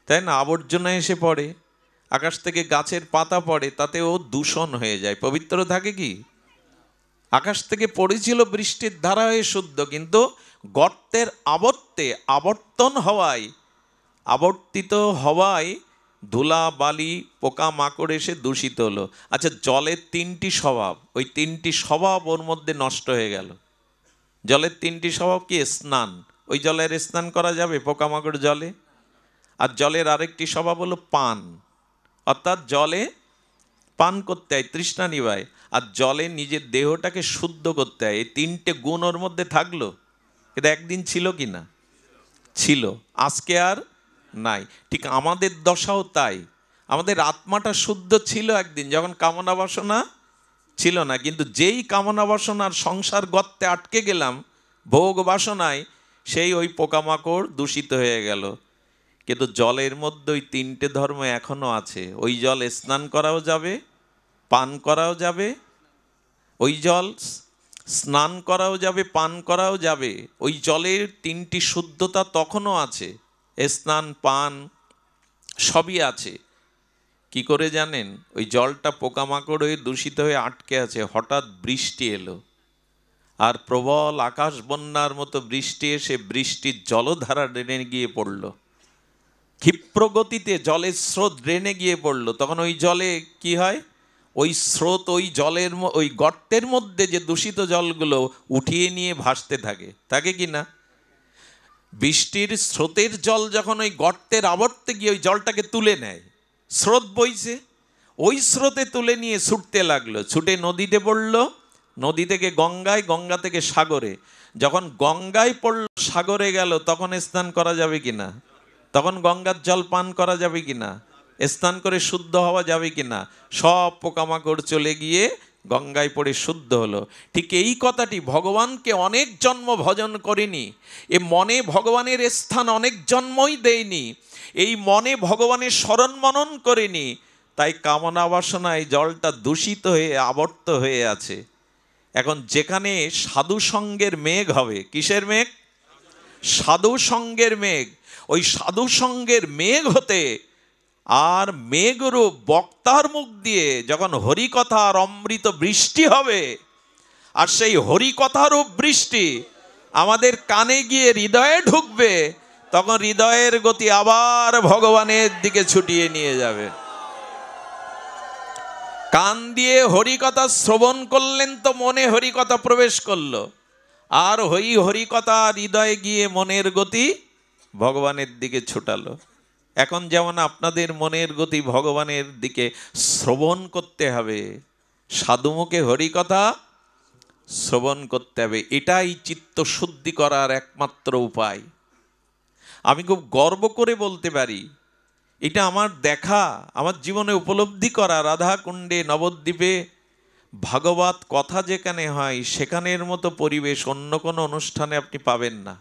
S1: তাই না? আবর্জনা এসে পড়ে, আকাশ থেকে গাছের পাতা পড়ে, তাতেও দূষণ হয়ে যায়। পবিত্র থাকে কি? আকাশ থেকে পড়েছিল বৃষ্টির ধারা হয়ে শুদ্ধ, কিন্তু গর্তের আবর্তন হওয়ায়, আবর্তিত হওয়ায় ধুলা বালি পোকা মাকড় এসে দূষিত হলো। আচ্ছা, জলের 3টি স্বভাব, ওই 3টি স্বভাব ওর মধ্যে নষ্ট হয়ে গেল। জলের 3টি স্বভাব কি? স্নান, ওই জলের স্নান করা যাবে পোকামাকড় জলে? আর জলের আরেকটি স্বভাব হলো পান, অর্থাৎ জলে পান করতে হয়, তৃষ্ণা নিবায়। আর জলে নিজের দেহটাকে শুদ্ধ করতে হয়। এই 3টে গুণ ওর মধ্যে থাকলো, কিন্তু একদিন ছিল কি না? ছিল, আজকে আর নাই। ঠিক আমাদের দশাও তাই। আমাদের আত্মাটা শুদ্ধ ছিল একদিন, যখন কামনা বাসনা ছিল না, কিন্তু যেই কামনা বাসনার সংসার গর্তে আটকে গেলাম ভোগ বাসনায়, সেই ওই পোকামাকড় দূষিত হয়ে গেল। কিন্তু জলের মধ্যে ওই তিনটে ধর্ম এখনো আছে। ওই জল স্নান করাও যাবে, পান করাও যাবে, ওই জল স্নান করাও যাবে, পান করাও যাবে। ওই জলের তিনটি শুদ্ধতা তখনও আছে, স্নান পান সবই আছে। কি করে জানেন? ওই জলটা পোকামাকড় হয়ে দূষিত হয়ে আটকে আছে, হঠাৎ বৃষ্টি এলো, আর প্রবল আকাশ বন্যার মতো বৃষ্টি এসে বৃষ্টির জলধারা ড্রেনে গিয়ে পড়লো, ক্ষিপ্র গতিতে জলের স্রোত ড্রেনে গিয়ে পড়লো। তখন ওই জলে কি হয়? ওই স্রোত ওই জলের ওই গর্তের মধ্যে যে দূষিত জলগুলো উঠিয়ে নিয়ে ভাসতে থাকে, থাকে কি না? বৃষ্টির স্রোতের জল যখন ওই গর্তের আবর্তে গিয়ে ওই জলটাকে তুলে নেয়, স্রোত বইছে, ওই স্রোতে তুলে নিয়ে ছুটতে লাগলো, ছুটে নদীতে পড়লো, নদী থেকে গঙ্গায়, গঙ্গা থেকে সাগরে। যখন গঙ্গায় পড়লো, সাগরে গেল, তখন স্নান করা যাবে কিনা? তখন গঙ্গার জল পান করা যাবে কিনা? স্নান করে শুদ্ধ হওয়া যাবে কিনা? সব পোকামাকড় চলে গিয়ে গঙ্গায় পড়ে শুদ্ধ হলো। ঠিক এই কথাটি ভগবানকে অনেক জন্ম ভজন করেনি, এ মনে ভগবানের স্থান অনেক জন্মই দেয়নি, এই মনে ভগবানের স্মরণ মনন করেনি, তাই কামনা বাসনায় জলটা দূষিত হয়ে আবর্ত হয়ে আছে। এখন যেখানে সাধু সঙ্গের মেঘ হবে, কিসের মেঘ? সাধু সঙ্গের মেঘ। ওই সাধু সঙ্গের মেঘ হতে আর মেঘরূপ বক্তার মুখ দিয়ে যখন হরিকথার অমৃত বৃষ্টি হবে, আর সেই হরিকথারূপ বৃষ্টি আমাদের কানে গিয়ে হৃদয়ে ঢুকবে, তখন হৃদয়ের গতি আবার ভগবানের দিকে ছুটিয়ে নিয়ে যাবে। কান দিয়ে হরিকথা শ্রবণ করলেন তো মনে হরিকথা প্রবেশ করলো, আর হরিকথা হৃদয়ে গিয়ে মনের গতি ভগবানের দিকে ছুটালো। এখন যেমন আপনাদের মনের গতি ভগবানের দিকে শ্রবণ করতে হবে, সাধুমুখে হরিকথা শ্রবণ করতে হবে, এটাই চিত্ত শুদ্ধি করার একমাত্র উপায়। আমি খুব গর্ব করে বলতে পারি, এটা আমার দেখা, আমার জীবনে উপলব্ধি করা, রাধাকুণ্ডে নবদ্বীপে ভাগবত কথা যেখানে হয় সেখানের মতো পরিবেশ অন্য কোনো অনুষ্ঠানে আপনি পাবেন না।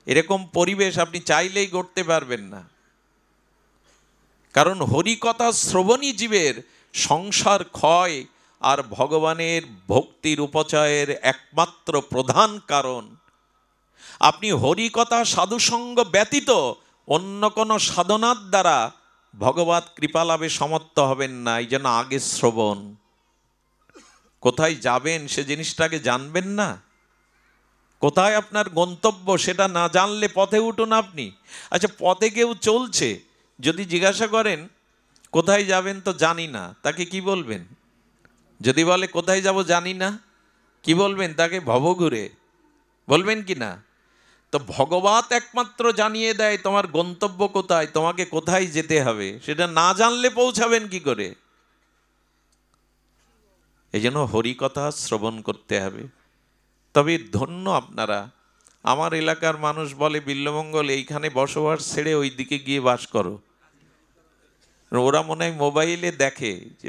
S1: এরকম পরিবেশ আপনি চাইলেই গড়তে পারবেন না। কারণ হরিকথা শ্রবণী জীবের সংসার ক্ষয় আর ভগবানের ভক্তির উপচয়ের একমাত্র প্রধান কারণ। আপনি হরিকথা সাধুসঙ্গ ব্যতীত অন্য কোনো সাধনার দ্বারা ভগবত কৃপা লাভে সমর্থ হবেন না। এই জন্য আগে শ্রবণ। কোথায় যাবেন সে জিনিসটাকে জানবেন না, কোথায় আপনার গন্তব্য সেটা না জানলে পথে উঠুন আপনি। আচ্ছা, পথে কেউ চলছে, যদি জিজ্ঞাসা করেন কোথায় যাবেন, তো জানি না, তাকে কি বলবেন? যদি বলে কোথায় যাব জানি না, কি বলবেন তাকে? ভবঘুরে বলবেন কি না? তো ভগবত একমাত্র জানিয়ে দেয় তোমার গন্তব্য কোথায়, তোমাকে কোথায় যেতে হবে। সেটা না জানলে পৌঁছাবেন কি করে? এই জন্য হরিকথা শ্রবণ করতে হবে। তবে ধন্য আপনারা, আমার এলাকার মানুষ বলে বিল্লমঙ্গল এইখানে বসবাস ছেড়ে ওই দিকে গিয়ে বাস করো। ওরা মনে হয় মোবাইলে দেখে যে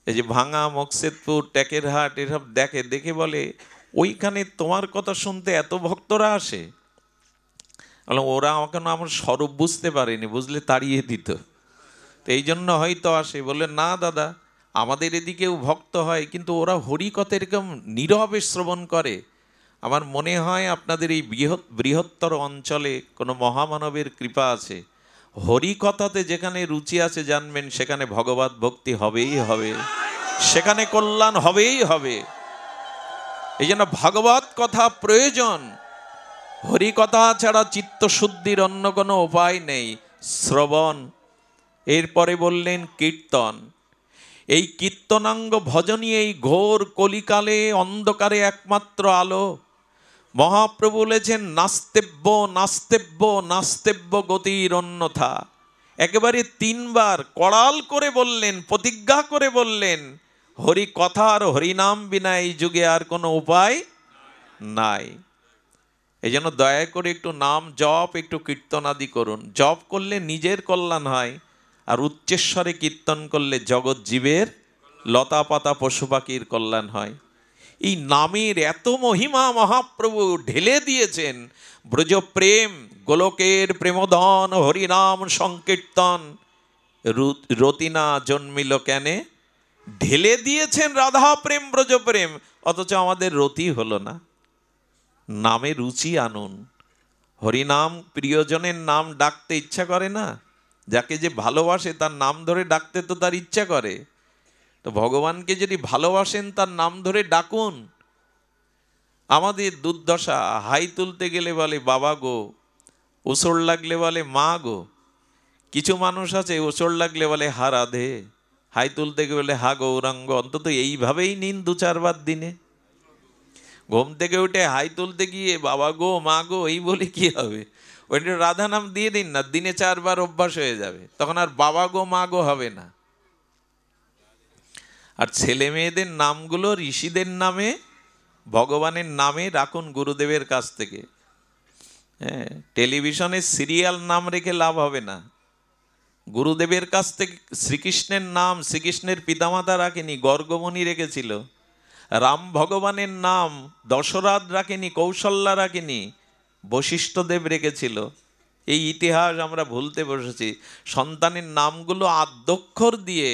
S1: এই যে ভাঙা, মকসেদপুর, টেকেরহাট এসব দেখে, দেখে বলে ওইখানে তোমার কথা শুনতে এত ভক্তরা আসে। ওরা আমাকে না, আমার স্বরূপ বুঝতে পারেনি, বুঝলে তাড়িয়ে দিত, তো এই জন্য হয়তো আসে। বলে না দাদা, আমাদের এদিকেও ভক্ত হয়, কিন্তু ওরা হরিকথা এরকম নীরবে শ্রবণ করে। আমার মনে হয় আপনাদের এই বৃহত্তর অঞ্চলে কোনো মহামানবের কৃপা আছে। হরিকথাতে যেখানে রুচি আছে জানবেন সেখানে ভগবত ভক্তি হবেই হবে, সেখানে কল্যাণ হবেই হবে। এই জন্য ভাগবত কথা প্রয়োজন। হরিকথা ছাড়া চিত্ত শুদ্ধির অন্য কোনো উপায় নেই, শ্রবণ। এরপরে বললেন কীর্তন। এই কীর্তনাঙ্গ ভজনই এই ঘোর কলিকালে অন্ধকারে একমাত্র আলো। মহাপ্রভু বলেছেন নাস্তেব্য নাস্তেব্য নাস্তেব্য গতির অন্যথা। একেবারে 3 বার কড়াল করে বললেন, প্রতিজ্ঞা করে বললেন, হরি কথা আর হরিনাম বিনা এই যুগে আর কোনো উপায় নাই। এই জন্য দয়া করে একটু নাম জপ, একটু কীর্তন আদি করুন। জপ করলে নিজের কল্যাণ হয়, আর উচ্চেশ্বরে কীর্তন করলে জগৎ জীবের, লতা পাতা পশু পাখির কল্যাণ হয়। এই নামের এত মহিমা মহাপ্রভু ঢেলে দিয়েছেন। ব্রজ প্রেম গোলকের প্রেমধন হরিনাম সংকীর্তন রতিনা জন্মিল কেনে, ঢেলে দিয়েছেন রাধা প্রেম ব্রজ প্রেম, অথচ আমাদের রতি হলো না। নামে রুচি আনুন। হরিনাম প্রিয়জনের নাম ডাকতে ইচ্ছা করে না? যাকে যে ভালোবাসে তার নাম ধরে ডাকতে তো তার ইচ্ছা করে। তো ভগবানকে যদি ভালোবাসেন তার নাম ধরে ডাকুন। আমাদের দুর্দশা, হাই তুলতে গেলে বলে বাবা গো, ওসর লাগলে বলে মা গো। কিছু মানুষ আছে ওসর লাগলে বলে হা রাধে, হাই তুলতে গেলে হা গৌরাঙ্গ। অন্তত এইভাবেই নিন 2-4 বার দিনে। ঘুম থেকে উঠে হাই তুলতে গিয়ে বাবা গো মা গো এই বলে কি হবে? ওইটা রাধা নাম দিয়ে দিন না, দিনে 4 বার অভ্যাস হয়ে যাবে, তখন আর বাবা গো মা গো হবে না। আর ছেলে মেয়েদের নামগুলো ঋষিদের নামে, ভগবানের নামে রাখুন গুরুদেবের কাছ থেকে। হ্যাঁ, টেলিভিশনে সিরিয়াল নাম রেখে লাভ হবে না। গুরুদেবের কাছ থেকে শ্রীকৃষ্ণের নাম শ্রীকৃষ্ণের পিতামাতা রাখেনি, গর্গমণি রেখেছিল। রাম ভগবানের নাম দশরথ রাখেনি, কৌশল্যা রাখেনি, বশিষ্ঠদেব রেখেছিল। এই ইতিহাস আমরা ভুলতে বসেছি। সন্তানের নামগুলো আদ্যক্ষর দিয়ে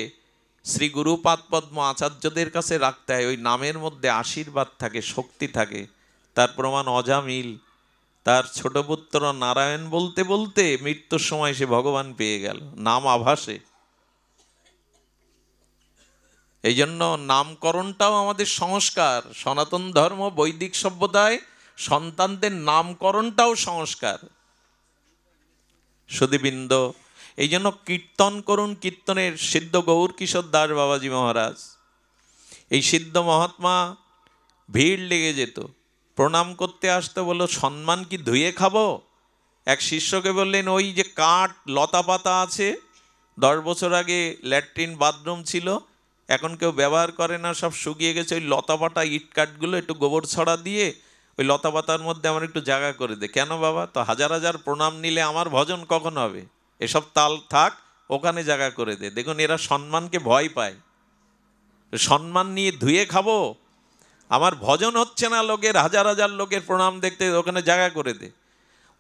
S1: শ্রী গুরুপাদ পদ্ম আচার্যদের কাছে রাখতে হয়। ওই নামের মধ্যে আশীর্বাদ থাকে, শক্তি থাকে। তার প্রমাণ অজামিল। তার ছোট পুত্র নারায়ণ বলতে বলতে মৃত্যুর সময় সে ভগবান পেয়ে গেল, নাম আভাসে। এই জন্য নামকরণটাও আমাদের সংস্কার। সনাতন ধর্ম বৈদিক সভ্যতায় সন্তানদের নামকরণটাও সংস্কার। সুধীবৃন্দ, এই জন্য কীর্তন করুন। কীর্তনের সিদ্ধ গৌর কিশোর দাস বাবাজি মহারাজ, এই সিদ্ধ মহাত্মা ভিড় লেগে যেত, প্রণাম করতে আসতো। বললো সম্মান কি ধুয়ে খাবো? এক শিষ্যকে বললেন ওই যে কাঠ লতা পাতা আছে, 10 বছর আগে ল্যাট্রিন বাথরুম ছিল, এখন কেউ ব্যবহার করে না, সব শুকিয়ে গেছে। ওই লতা পাতা ইট কাঠগুলো একটু গোবর ছড়া দিয়ে ওই লতা পাতার মধ্যে আমার একটু জায়গা করে দে। কেন বাবা? তো হাজার হাজার প্রণাম নিলে আমার ভজন কখন হবে? এসব তাল থাক, ওখানে জায়গা করে দে। দেখুন এরা সম্মানকে ভয় পায়। সম্মান নিয়ে ধুয়ে খাবো? আমার ভজন হচ্ছে না লোকের, হাজার হাজার লোকের প্রণাম দেখতে, ওখানে জায়গা করে দে।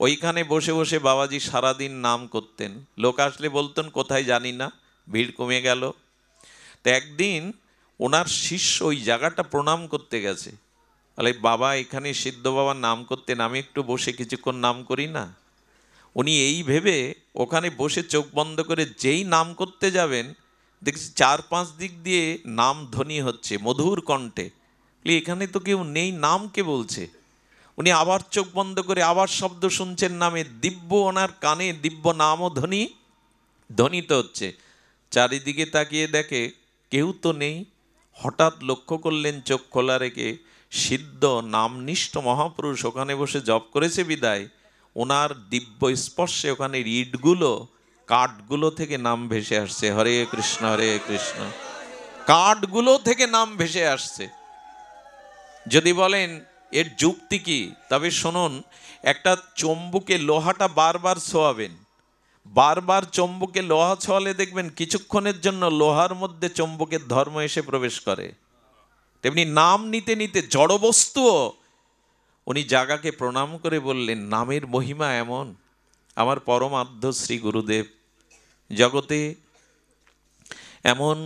S1: ওইখানে বসে বসে বাবাজি সারাদিন নাম করতেন। লোক আসলে বলতেন কোথায় জানি না, ভিড় কমে গেল। তো একদিন ওনার শিষ্য ওই জায়গাটা প্রণাম করতে গেছে। তাহলে বাবা এখানে সিদ্ধ বাবার নাম করতেন, আমি একটু বসে কিছুক্ষণ নাম করি না? উনি এই ভেবে ওখানে বসে চোখ বন্ধ করে যেই নাম করতে যাবেন, দেখছি 4-5 দিক দিয়ে নাম ধ্বনি হচ্ছে মধুর কণ্ঠে। এখানে তো কেউ নেই, নাম কে বলছে? উনি আবার চোখ বন্ধ করে আবার শব্দ শুনছেন নামে, দিব্য ওনার কানে দিব্য নামও ধ্বনিত হচ্ছে। চারিদিকে তাকিয়ে দেখে কেউ তো নেই। হঠাৎ লক্ষ্য করলেন চোখ খোলা রেখে, সিদ্ধ নামনিষ্ঠ মহাপুরুষ ওখানে বসে জপ করেছে বিদায় ওনার দিব্য স্পর্শে ওখানে ইটগুলো কাঠগুলো থেকে নাম ভেসে আসছে। হরে কৃষ্ণ হরে কৃষ্ণ। কাঠগুলো থেকে নাম ভেসে আসছে। যদি বলেন এর যুক্তি কি, তবে শুনুন, একটা চম্বুকে লোহাটা বারবার ছোঁয়াবেন, বারবার চম্বুকে লোহা ছোঁয়ালে দেখবেন কিছুক্ষণের জন্য লোহার মধ্যে চম্বুকের ধর্ম এসে প্রবেশ করে। তেমনি নাম নিতে নিতে জড়বস্তুও। উনি জাগাকে প্রণাম করে বললেন নামের মহিমা এমন। আমার পরমাধ্য শ্রী গুরুদেব, জগতে এমন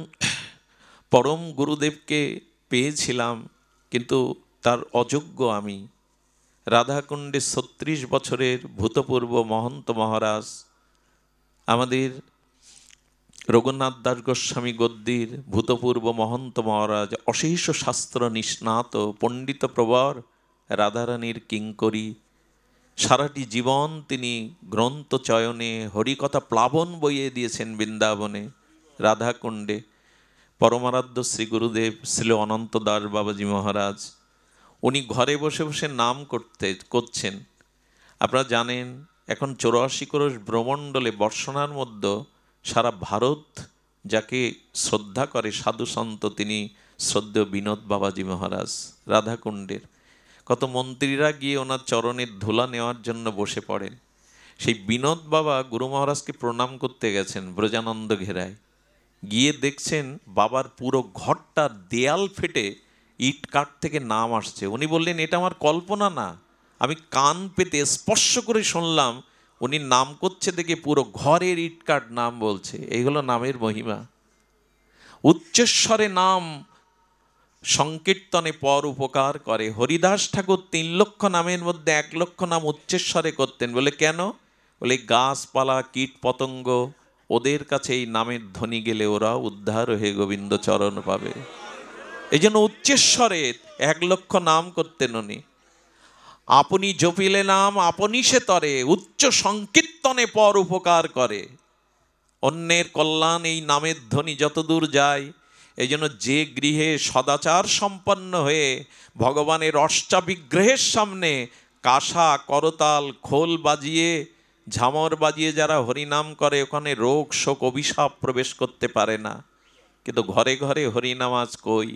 S1: পরম গুরুদেবকে পেয়েছিলাম, কিন্তু তার অযোগ্য আমি। রাধাকুণ্ডে 36 বছরের ভূতপূর্ব মহন্ত মহারাজ, আমাদের রঘুনাথ দাস গোস্বামী গদ্দির ভূতপূর্ব মহন্ত মহারাজ, অশেষ শাস্ত্র নিষ্ণাত পণ্ডিত প্রবর, রাধারানীর কিঙ্করী। সারাটি জীবন তিনি গ্রন্থ চয়নে হরিকথা প্লাবন বইয়ে দিয়েছেন বৃন্দাবনে রাধাকুণ্ডে। পরমারাধ্য শ্রী গুরুদেব শ্রী অনন্ত দাস বাবাজি মহারাজ, উনি ঘরে বসে বসে নাম করছেন। আপনারা জানেন এখন 84 ক্রোশ ব্রহ্মণ্ডলে বর্ষণার মধ্যে সারা ভারত যাকে শ্রদ্ধা করে সাধু সন্ত, তিনি শ্রদ্ধেয় বিনোদ বাবাজি মহারাজ রাধাকুণ্ডের। কত মন্ত্রীরা গিয়ে ওনার চরণের ধুলা নেওয়ার জন্য বসে পড়েন। সেই বিনোদ বাবা গুরু মহারাজকে প্রণাম করতে গেছেন ব্রজানন্দ ঘেরায়। গিয়ে দেখছেন বাবার পুরো ঘরটার দেয়াল ফেটে ইট কাঠ থেকে নাম আসছে। উনি বললেন এটা আমার কল্পনা না, আমি কান পেতে স্পর্শ করে শুনলাম উনি নাম করছে দেখে পুরো ঘরের ইটকাট নাম বলছে। এই হলো নামের মহিমা। উচ্চস্বরে নাম সংকীর্তনে পর উপকার করে। হরিদাস ঠাকুর 3 লক্ষ নামের মধ্যে 1 লক্ষ নাম উচ্চস্বরে করতেন। বলে কেন? বলে গাছপালা কীট পতঙ্গ ওদের কাছে এই নামের ধ্বনি গেলে ওরা উদ্ধার হয়ে গোবিন্দ চরণ পাবে। এই জন্য উচ্চস্বরে 1 লক্ষ নাম করতেন উনি। আপনি জপিলে নাম আপনি সে তরে, উচ্চ সংকীর্তনে পর উপকার করে। অন্যের কল্যাণ এই নামের ধ্বনি যতদূর যায়। এই জন্য যে গৃহে সদাচার সম্পন্ন হয়ে ভগবানের অষ্টাবিগ্রহের সামনে কাঁসা করতাল খোল বাজিয়ে ঝামর বাজিয়ে যারা হরিনাম করে, ওখানে রোগ শোক অভিশাপ প্রবেশ করতে পারে না। কিন্তু ঘরে ঘরে হরিনাম আজ কই?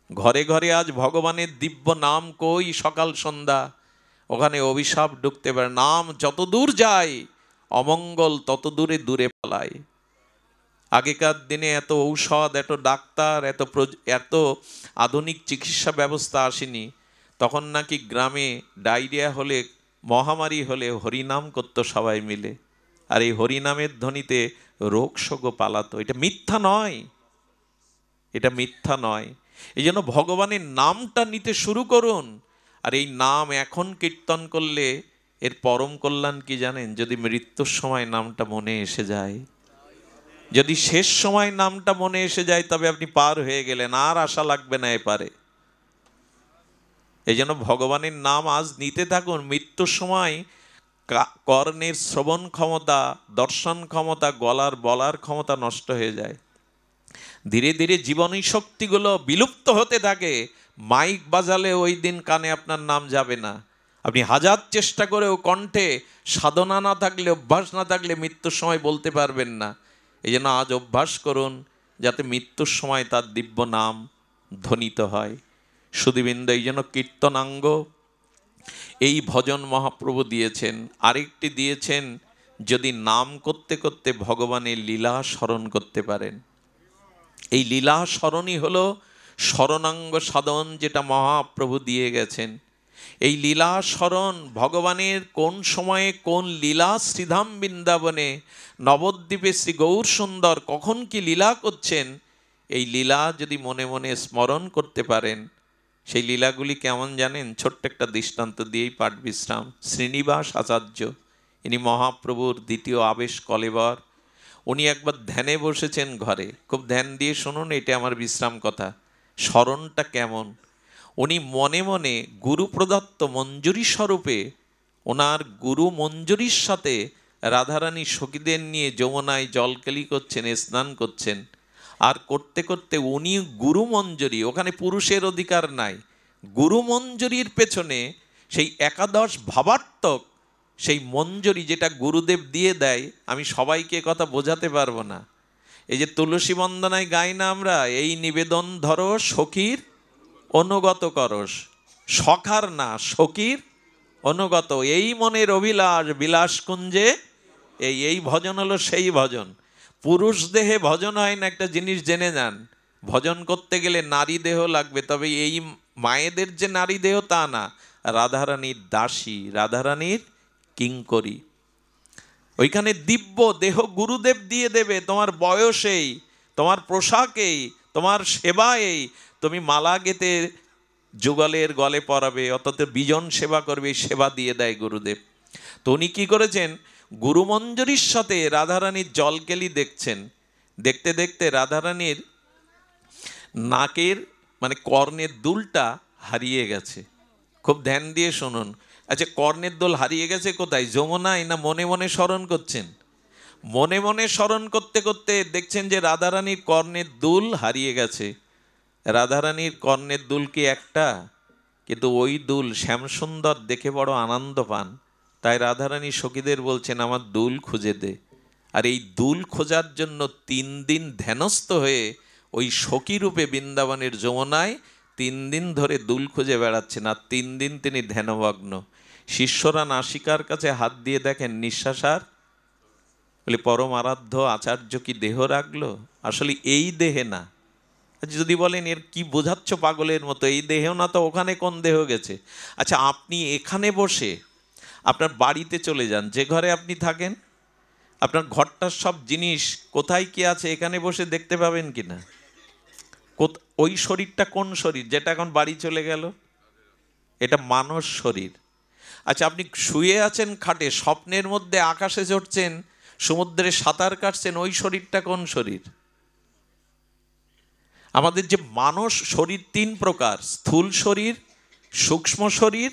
S1: ঘরে ঘরে আজ ভগবানের দিব্য নাম কই? সকাল সন্ধ্যা ওখানে অভিশাপ ঢুকতে পারে। নাম যত দূর যায় অমঙ্গল তত দূরে দূরে পালায়। আগেকার দিনে এত ঔষধ, এত ডাক্তার, এত আধুনিক চিকিৎসা ব্যবস্থা আসেনি। তখন নাকি গ্রামে ডায়রিয়া হলে, মহামারী হলে হরিনাম করত সবাই মিলে। আর এই হরিনামের ধ্বনিতে রোগ শোক পালাতো। এটা মিথ্যা নয়, এটা মিথ্যা নয়। এই জন্য ভগবানের নামটা নিতে শুরু করুন। আর এই নাম এখন কীর্তন করলে এর পরম কল্যাণ কি জানেন? যদি মৃত্যুর সময় নামটা মনে এসে যায়, যদি শেষ সময় নামটা মনে এসে যায়, তবে আপনি পার হয়ে গেলেন, আর আশা লাগবে না এপারে। এই জন্য ভগবানের নাম আজ নিতে থাকুন। মৃত্যুর সময় কর্ণের শ্রবণ ক্ষমতা, দর্শন ক্ষমতা, গলার বলার ক্ষমতা নষ্ট হয়ে যায়। ধীরে ধীরে জীবনী শক্তিগুলো বিলুপ্ত হতে থাকে। মাইক বাজালে ওই দিন কানে আপনার নাম যাবে না। আপনি হাজার চেষ্টা করেও কণ্ঠে সাধনা না থাকলে, অভ্যাস না থাকলে মৃত্যুর সময় বলতে পারবেন না। এই জন্য আজ অভ্যাস করুন যাতে মৃত্যুর সময় তার দিব্য নাম ধ্বনিত হয়। সুধীবৃন্দ, এই জন্য কীর্তনাঙ্গ এই ভজন মহাপ্রভু দিয়েছেন। আরেকটি দিয়েছেন, যদি নাম করতে করতে ভগবানের লীলা স্মরণ করতে পারেন। এই লীলা স্মরণই হলো স্মরণাঙ্গ সাধন, যেটা মহাপ্রভু দিয়ে গেছেন। এই লীলা স্মরণ, ভগবানের কোন সময়ে কোন লীলা শ্রীধাম বৃন্দাবনে নবদ্বীপে শ্রী গৌর সুন্দর কখন কি লীলা করছেন, এই লীলা যদি মনে মনে স্মরণ করতে পারেন। সেই লীলাগুলি কেমন জানেন? ছোট্ট একটা দৃষ্টান্ত দিয়েই পাঠ বিশ্রাম। শ্রীনিবাস আচার্য, ইনি মহাপ্রভুর দ্বিতীয় আবেশ কলেবর। উনি একবার ধ্যানে বসেছেন ঘরে। খুব ধ্যান দিয়ে শুনুন, এটা আমার বিশ্রাম কথা। স্মরণটা কেমন? উনি মনে মনে গুরু প্রদত্ত মঞ্জুরি স্বরূপে ওনার গুরু মঞ্জুরির সাথে রাধারানী সখীদের নিয়ে যমুনায় জলকেলি করছেন, স্নান করছেন। আর করতে করতে উনি গুরু মঞ্জুরি, ওখানে পুরুষের অধিকার নাই, গুরু মঞ্জুরির পেছনে সেই একাদশ ভাবাত্মক সেই মঞ্জুরি যেটা গুরুদেব দিয়ে দেয়, আমি সবাইকে কথা বোঝাতে পারবো না। এই যে তুলসী বন্দনায় গাই না আমরা, এই নিবেদন ধরো সখীর অনুগত করস, সখার না সখীর অনুগত, এই মনের অভিলাষ বিলাস কুঞ্জে, এই ভজন হলো সেই ভজন। পুরুষ দেহে ভজন হয় না, একটা জিনিস জেনে যান। ভজন করতে গেলে নারী দেহ লাগবে। তবে এই মায়েদের যে নারী দেহ তা না, রাধারানীর দাসী, রাধারানীর কিঙ্করী। ওইখানে দিব্য দেহ গুরুদেব দিয়ে দেবে। তোমার বয়সেই, তোমার পোশাকেই, তোমার সেবায়েই তুমি মালা গেতে যুগলের গলে পরাবে, অর্থাৎ বিজন সেবা করবে, সেবা দিয়ে দেয় গুরুদেব। তো উনি কী করেছেন? গুরুমঞ্জরির সাথে রাধারানীর জলকেলি দেখছেন। দেখতে দেখতে রাধারানীর নাকের মানে কর্ণের দুলটা হারিয়ে গেছে। খুব ধ্যান দিয়ে শুনুন। আচ্ছা, কর্ণের দোল হারিয়ে গেছে কোথায়? যমুনায় না মনে মনে স্মরণ করছেন? মনে মনে স্মরণ করতে করতে দেখছেন যে রাধারানীর কর্ণের দুল হারিয়ে গেছে। রাধারানীর কর্ণের দুল কি একটা? কিন্তু ওই দুল শ্যামসুন্দর দেখে বড় আনন্দ পান। তাই রাধারানী সখীদের বলছেন, আমার দুল খুঁজে দে। আর এই দুল খোঁজার জন্য 3 দিন ধ্যানস্থ হয়ে ওই সখী রূপে বৃন্দাবনের যমুনায় 3 দিন ধরে দুল খুঁজে বেড়াচ্ছেন। আর 3 দিন তিনি ধ্যানমগ্ন। শিষ্যরা নাসিকার কাছে হাত দিয়ে দেখেন নিঃশ্বাস আর, বলে পরম আরাধ্য আচার্য কি দেহ রাখলো? আসলে এই দেহে না। যদি বলেন এর কি বোঝাচ্ছ পাগলের মতো, এই দেহ না তো ওখানে কোন দেহ গেছে? আচ্ছা, আপনি এখানে বসে আপনার বাড়িতে চলে যান, যে ঘরে আপনি থাকেন, আপনার ঘরটার সব জিনিস কোথায় কি আছে এখানে বসে দেখতে পাবেন কি না? ওই শরীরটা কোন শরীর যেটা এখন বাড়ি চলে গেল? এটা মানস শরীর। আচ্ছা, আপনি শুয়ে আছেন খাটে, স্বপ্নের মধ্যে আকাশে চড়ছেন, সমুদ্রে সাঁতার কাটছেন, ওই শরীরটা কোন শরীর? আমাদের যে মানস শরীর তিন প্রকার: স্থূল শরীর, সূক্ষ্ম শরীর,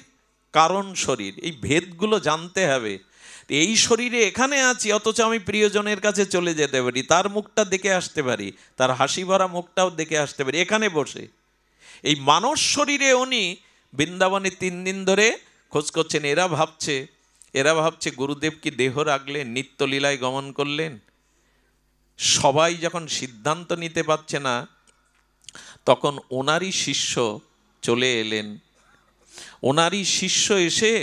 S1: কারণ শরীর। এই ভেদগুলো জানতে হবে। এই শরীরে এখানে আছি, অথচ আমি প্রিয়জনের কাছে চলে যেতে পারি, তার মুখটা দেখে আসতে পারি, তার হাসি ভরা মুখটাও দেখে আসতে পারি এখানে বসে। এই মানস শরীরে উনি বৃন্দাবনে 3 দিন ধরে খোঁজ করছেন। এরা ভাবছে গুরুদেব কি দেহ রাখলেন, নিত্যলীলায় গমন করলেন? সবাই যখন সিদ্ধান্ত নিতে পারছে না, তখন ওনারই শিষ্য চলে এলেন। ওনারই শিষ্য এসে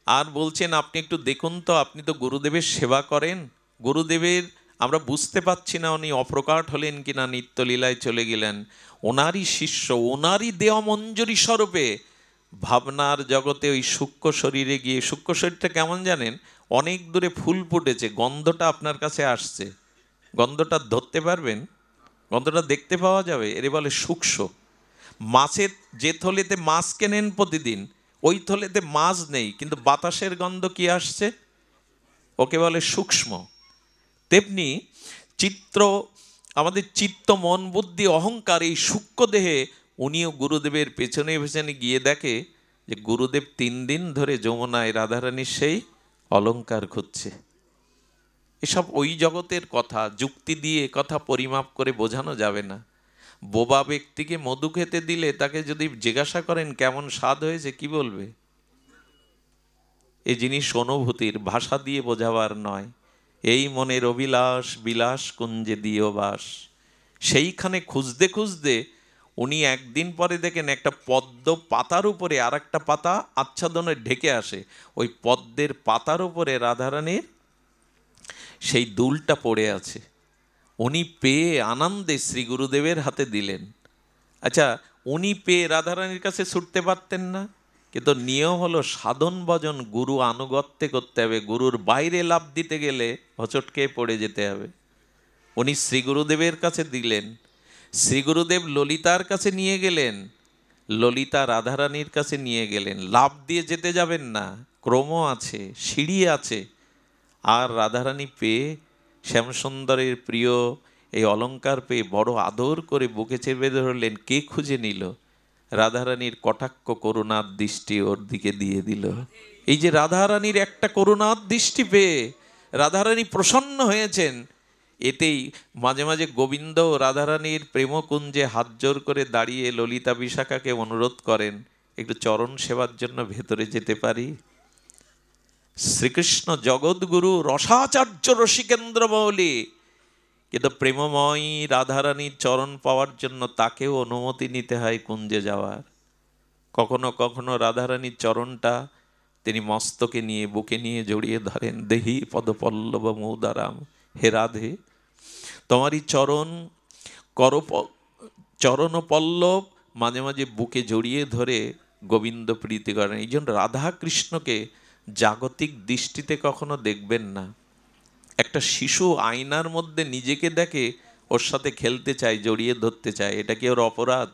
S1: আর বলছেন, আপনি একটু দেখুন তো, আপনি তো গুরুদেবের সেবা করেন, গুরুদেবের আমরা বুঝতে পারছি না উনি অপ্রকাট হলেন কিনা, নিত্যলীলায় চলে গেলেন। ওনারই শিষ্য, ওনারই দেওয়া মঞ্জুরি স্বরূপে ভাবনার জগতে ওই সূক্ষ্ম শরীরে গিয়ে, সূক্ষ্ম শরীরটা কেমন জানেন? অনেক দূরে ফুল ফুটেছে, গন্ধটা আপনার কাছে আসছে, গন্ধটা ধরতে পারবেন? গন্ধটা দেখতে পাওয়া যাবে, এরে বলে সূক্ষ্ম। মাছের যে থলেতে মাছ কেনেন প্রতিদিন, ওই থলেতে মাছ নেই, কিন্তু বাতাসের গন্ধ কি আসছে, ওকে বলে সূক্ষ্ম। তেমনি আমাদের চিত্ত, মন, বুদ্ধি, অহংকার, এই সূক্ষ্ম দেহে উনিও গুরুদেবের পেছনে পেছনে গিয়ে দেখে যে গুরুদেব 3 দিন ধরে যমুনায় রাধারানীর সেই অলংকার খুঁজছে। এসব ওই জগতের কথা, যুক্তি দিয়ে কথা পরিমাপ করে বোঝানো যাবে না। বোবা ব্যক্তিকে মধু খেতে দিলে তাকে যদি জিজ্ঞাসা করেন কেমন স্বাদ হয়েছে, কি বলবে? এই জিনিস অনুভূতির, ভাষা দিয়ে বোঝাবার নয়। এই মনের অভিলাষ বিলাস কুঞ্জে দিও বাস। সেইখানে খুঁজতে খুঁজতে উনি একদিন পরে দেখেন একটা পদ্ম পাতার উপরে আর একটা পাতা আচ্ছাদনে ঢেকে আসে, ওই পদ্মের পাতার উপরে রাধারানীর সেই দুলটা পড়ে আছে। উনি পেয়ে আনন্দে শ্রী গুরুদেবের হাতে দিলেন। আচ্ছা, উনি পেয়ে রাধারানীর কাছে ছুটতে পারতেন না? কিন্তু নিয়ম হলো সাধন ভজন গুরু আনুগত্যে করতে হবে। গুরুর বাইরে লাভ দিতে গেলে হচটকে পড়ে যেতে হবে। উনি শ্রী গুরুদেবের কাছে দিলেন, শ্রী গুরুদেব ললিতার কাছে নিয়ে গেলেন, ললিতা রাধারানীর কাছে নিয়ে গেলেন। লাভ দিয়ে যেতে যাবেন না, ক্রম আছে, সিঁড়ি আছে। আর রাধারানী পেয়ে, শ্যামসুন্দরের প্রিয় এই অলংকার পেয়ে বড় আদর করে বুকে চেপে ধরলেন। কে খুঁজে নিল? রাধারানীর কটাক্ষ করুণার দৃষ্টি ওর দিকে দিয়ে দিল। এই যে রাধারানীর একটা করুণার দৃষ্টি পেয়ে রাধারানী প্রসন্ন হয়েছেন, এতেই মাঝে মাঝে গোবিন্দ রাধারানীর প্রেমকুঞ্জে হাত জোর করে দাঁড়িয়ে ললিতা বিশাখাকে অনুরোধ করেন, একটু চরণ সেবার জন্য ভেতরে যেতে পারি? শ্রীকৃষ্ণ জগৎগুরু, রসাচার্য রসিকেন্দ্র মৌলি, কিন্তু প্রেমময়ী রাধারানীর চরণ পাওয়ার জন্য তাকেও অনুমতি নিতে হয় কুঞ্জে যাওয়ার। কখনো কখনো রাধারানীর চরণটা তিনি মস্তকে নিয়ে, বুকে নিয়ে জড়িয়ে ধরেন। দেহি পদপল্লব মৌদারাম, হে রাধে, তোমারই চরণ পল্লব মাঝে মাঝে বুকে জড়িয়ে ধরে গোবিন্দ প্রীতি করেন। এই জন্য রাধা কৃষ্ণকে জাগতিক দৃষ্টিতে কখনো দেখবেন না। একটা শিশু আয়নার মধ্যে নিজেকে দেখে, ওর সাথে খেলতে চায়, জড়িয়ে ধরতে চায়, এটা কি ওর অপরাধ?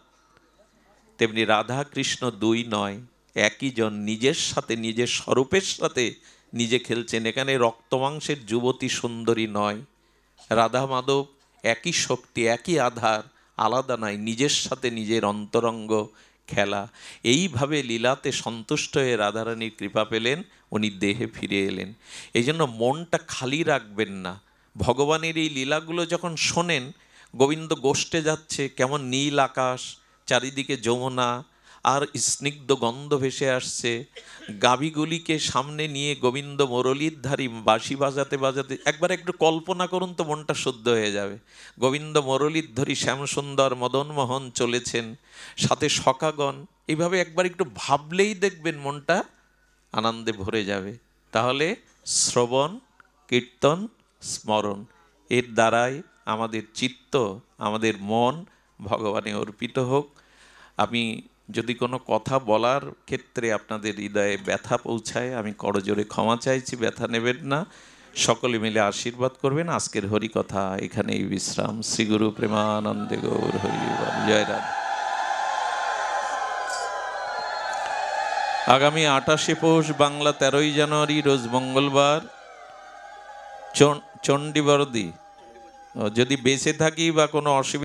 S1: তেমনি রাধা কৃষ্ণ দুই নয়, একই জন, নিজের সাথে, নিজের স্বরূপের সাথে নিজে খেলছেন। এখানে রক্তমাংসের যুবতী সুন্দরী নয়, রাধা মাধব একই শক্তি, একই আধার, আলাদা নয়, নিজের সাথে নিজের অন্তরঙ্গ খেলা। এইভাবে লীলাতে সন্তুষ্ট হয়ে রাধারানীর কৃপা পেলেন, উনি দেহে ফিরে এলেন। এই জন্য মনটা খালি রাখবেন না। ভগবানের এই লীলাগুলো যখন শোনেন, গোবিন্দ গোষ্ঠে যাচ্ছে, কেমন নীল আকাশ, চারিদিকে যমুনা, আর স্নিগ্ধ গন্ধ ভেসে আসছে। গাভীগুলিকে সামনে নিয়ে গোবিন্দ মুরলীর ধারী বাঁশি বাজাতে বাজাতে, একবার একটু কল্পনা করুন তো, মনটা শুদ্ধ হয়ে যাবে। গোবিন্দ মুরলীর ধরী শ্যামসুন্দর মদনমোহন চলেছেন, সাথে সখাগণ। এইভাবে একবার একটু ভাবলেই দেখবেন মনটা আনন্দে ভরে যাবে। তাহলে শ্রবণ, কীর্তন, স্মরণ, এর দ্বারাই আমাদের চিত্ত, আমাদের মন ভগবানে অর্পিত হোক। আমি যদি কোনো কথা বলার ক্ষেত্রে আপনাদের হৃদয়ে ব্যথা পৌঁছায়, আমি করজোরে ক্ষমা চাইছি, ব্যথা নেবেন না। সকলে মিলে আশীর্বাদ করবেন। আজকের হরিকথা এখানেই বিশ্রাম। শ্রীগুরু প্রেমানন্দে গৌর হরি বল। জয় রাধা। আগামী 28শে পৌষ বাংলা 13ই জানুয়ারি রোজ মঙ্গলবার চণ্ডীবরদি। যদি বেঁচে থাকি বা কোনো অসুবিধা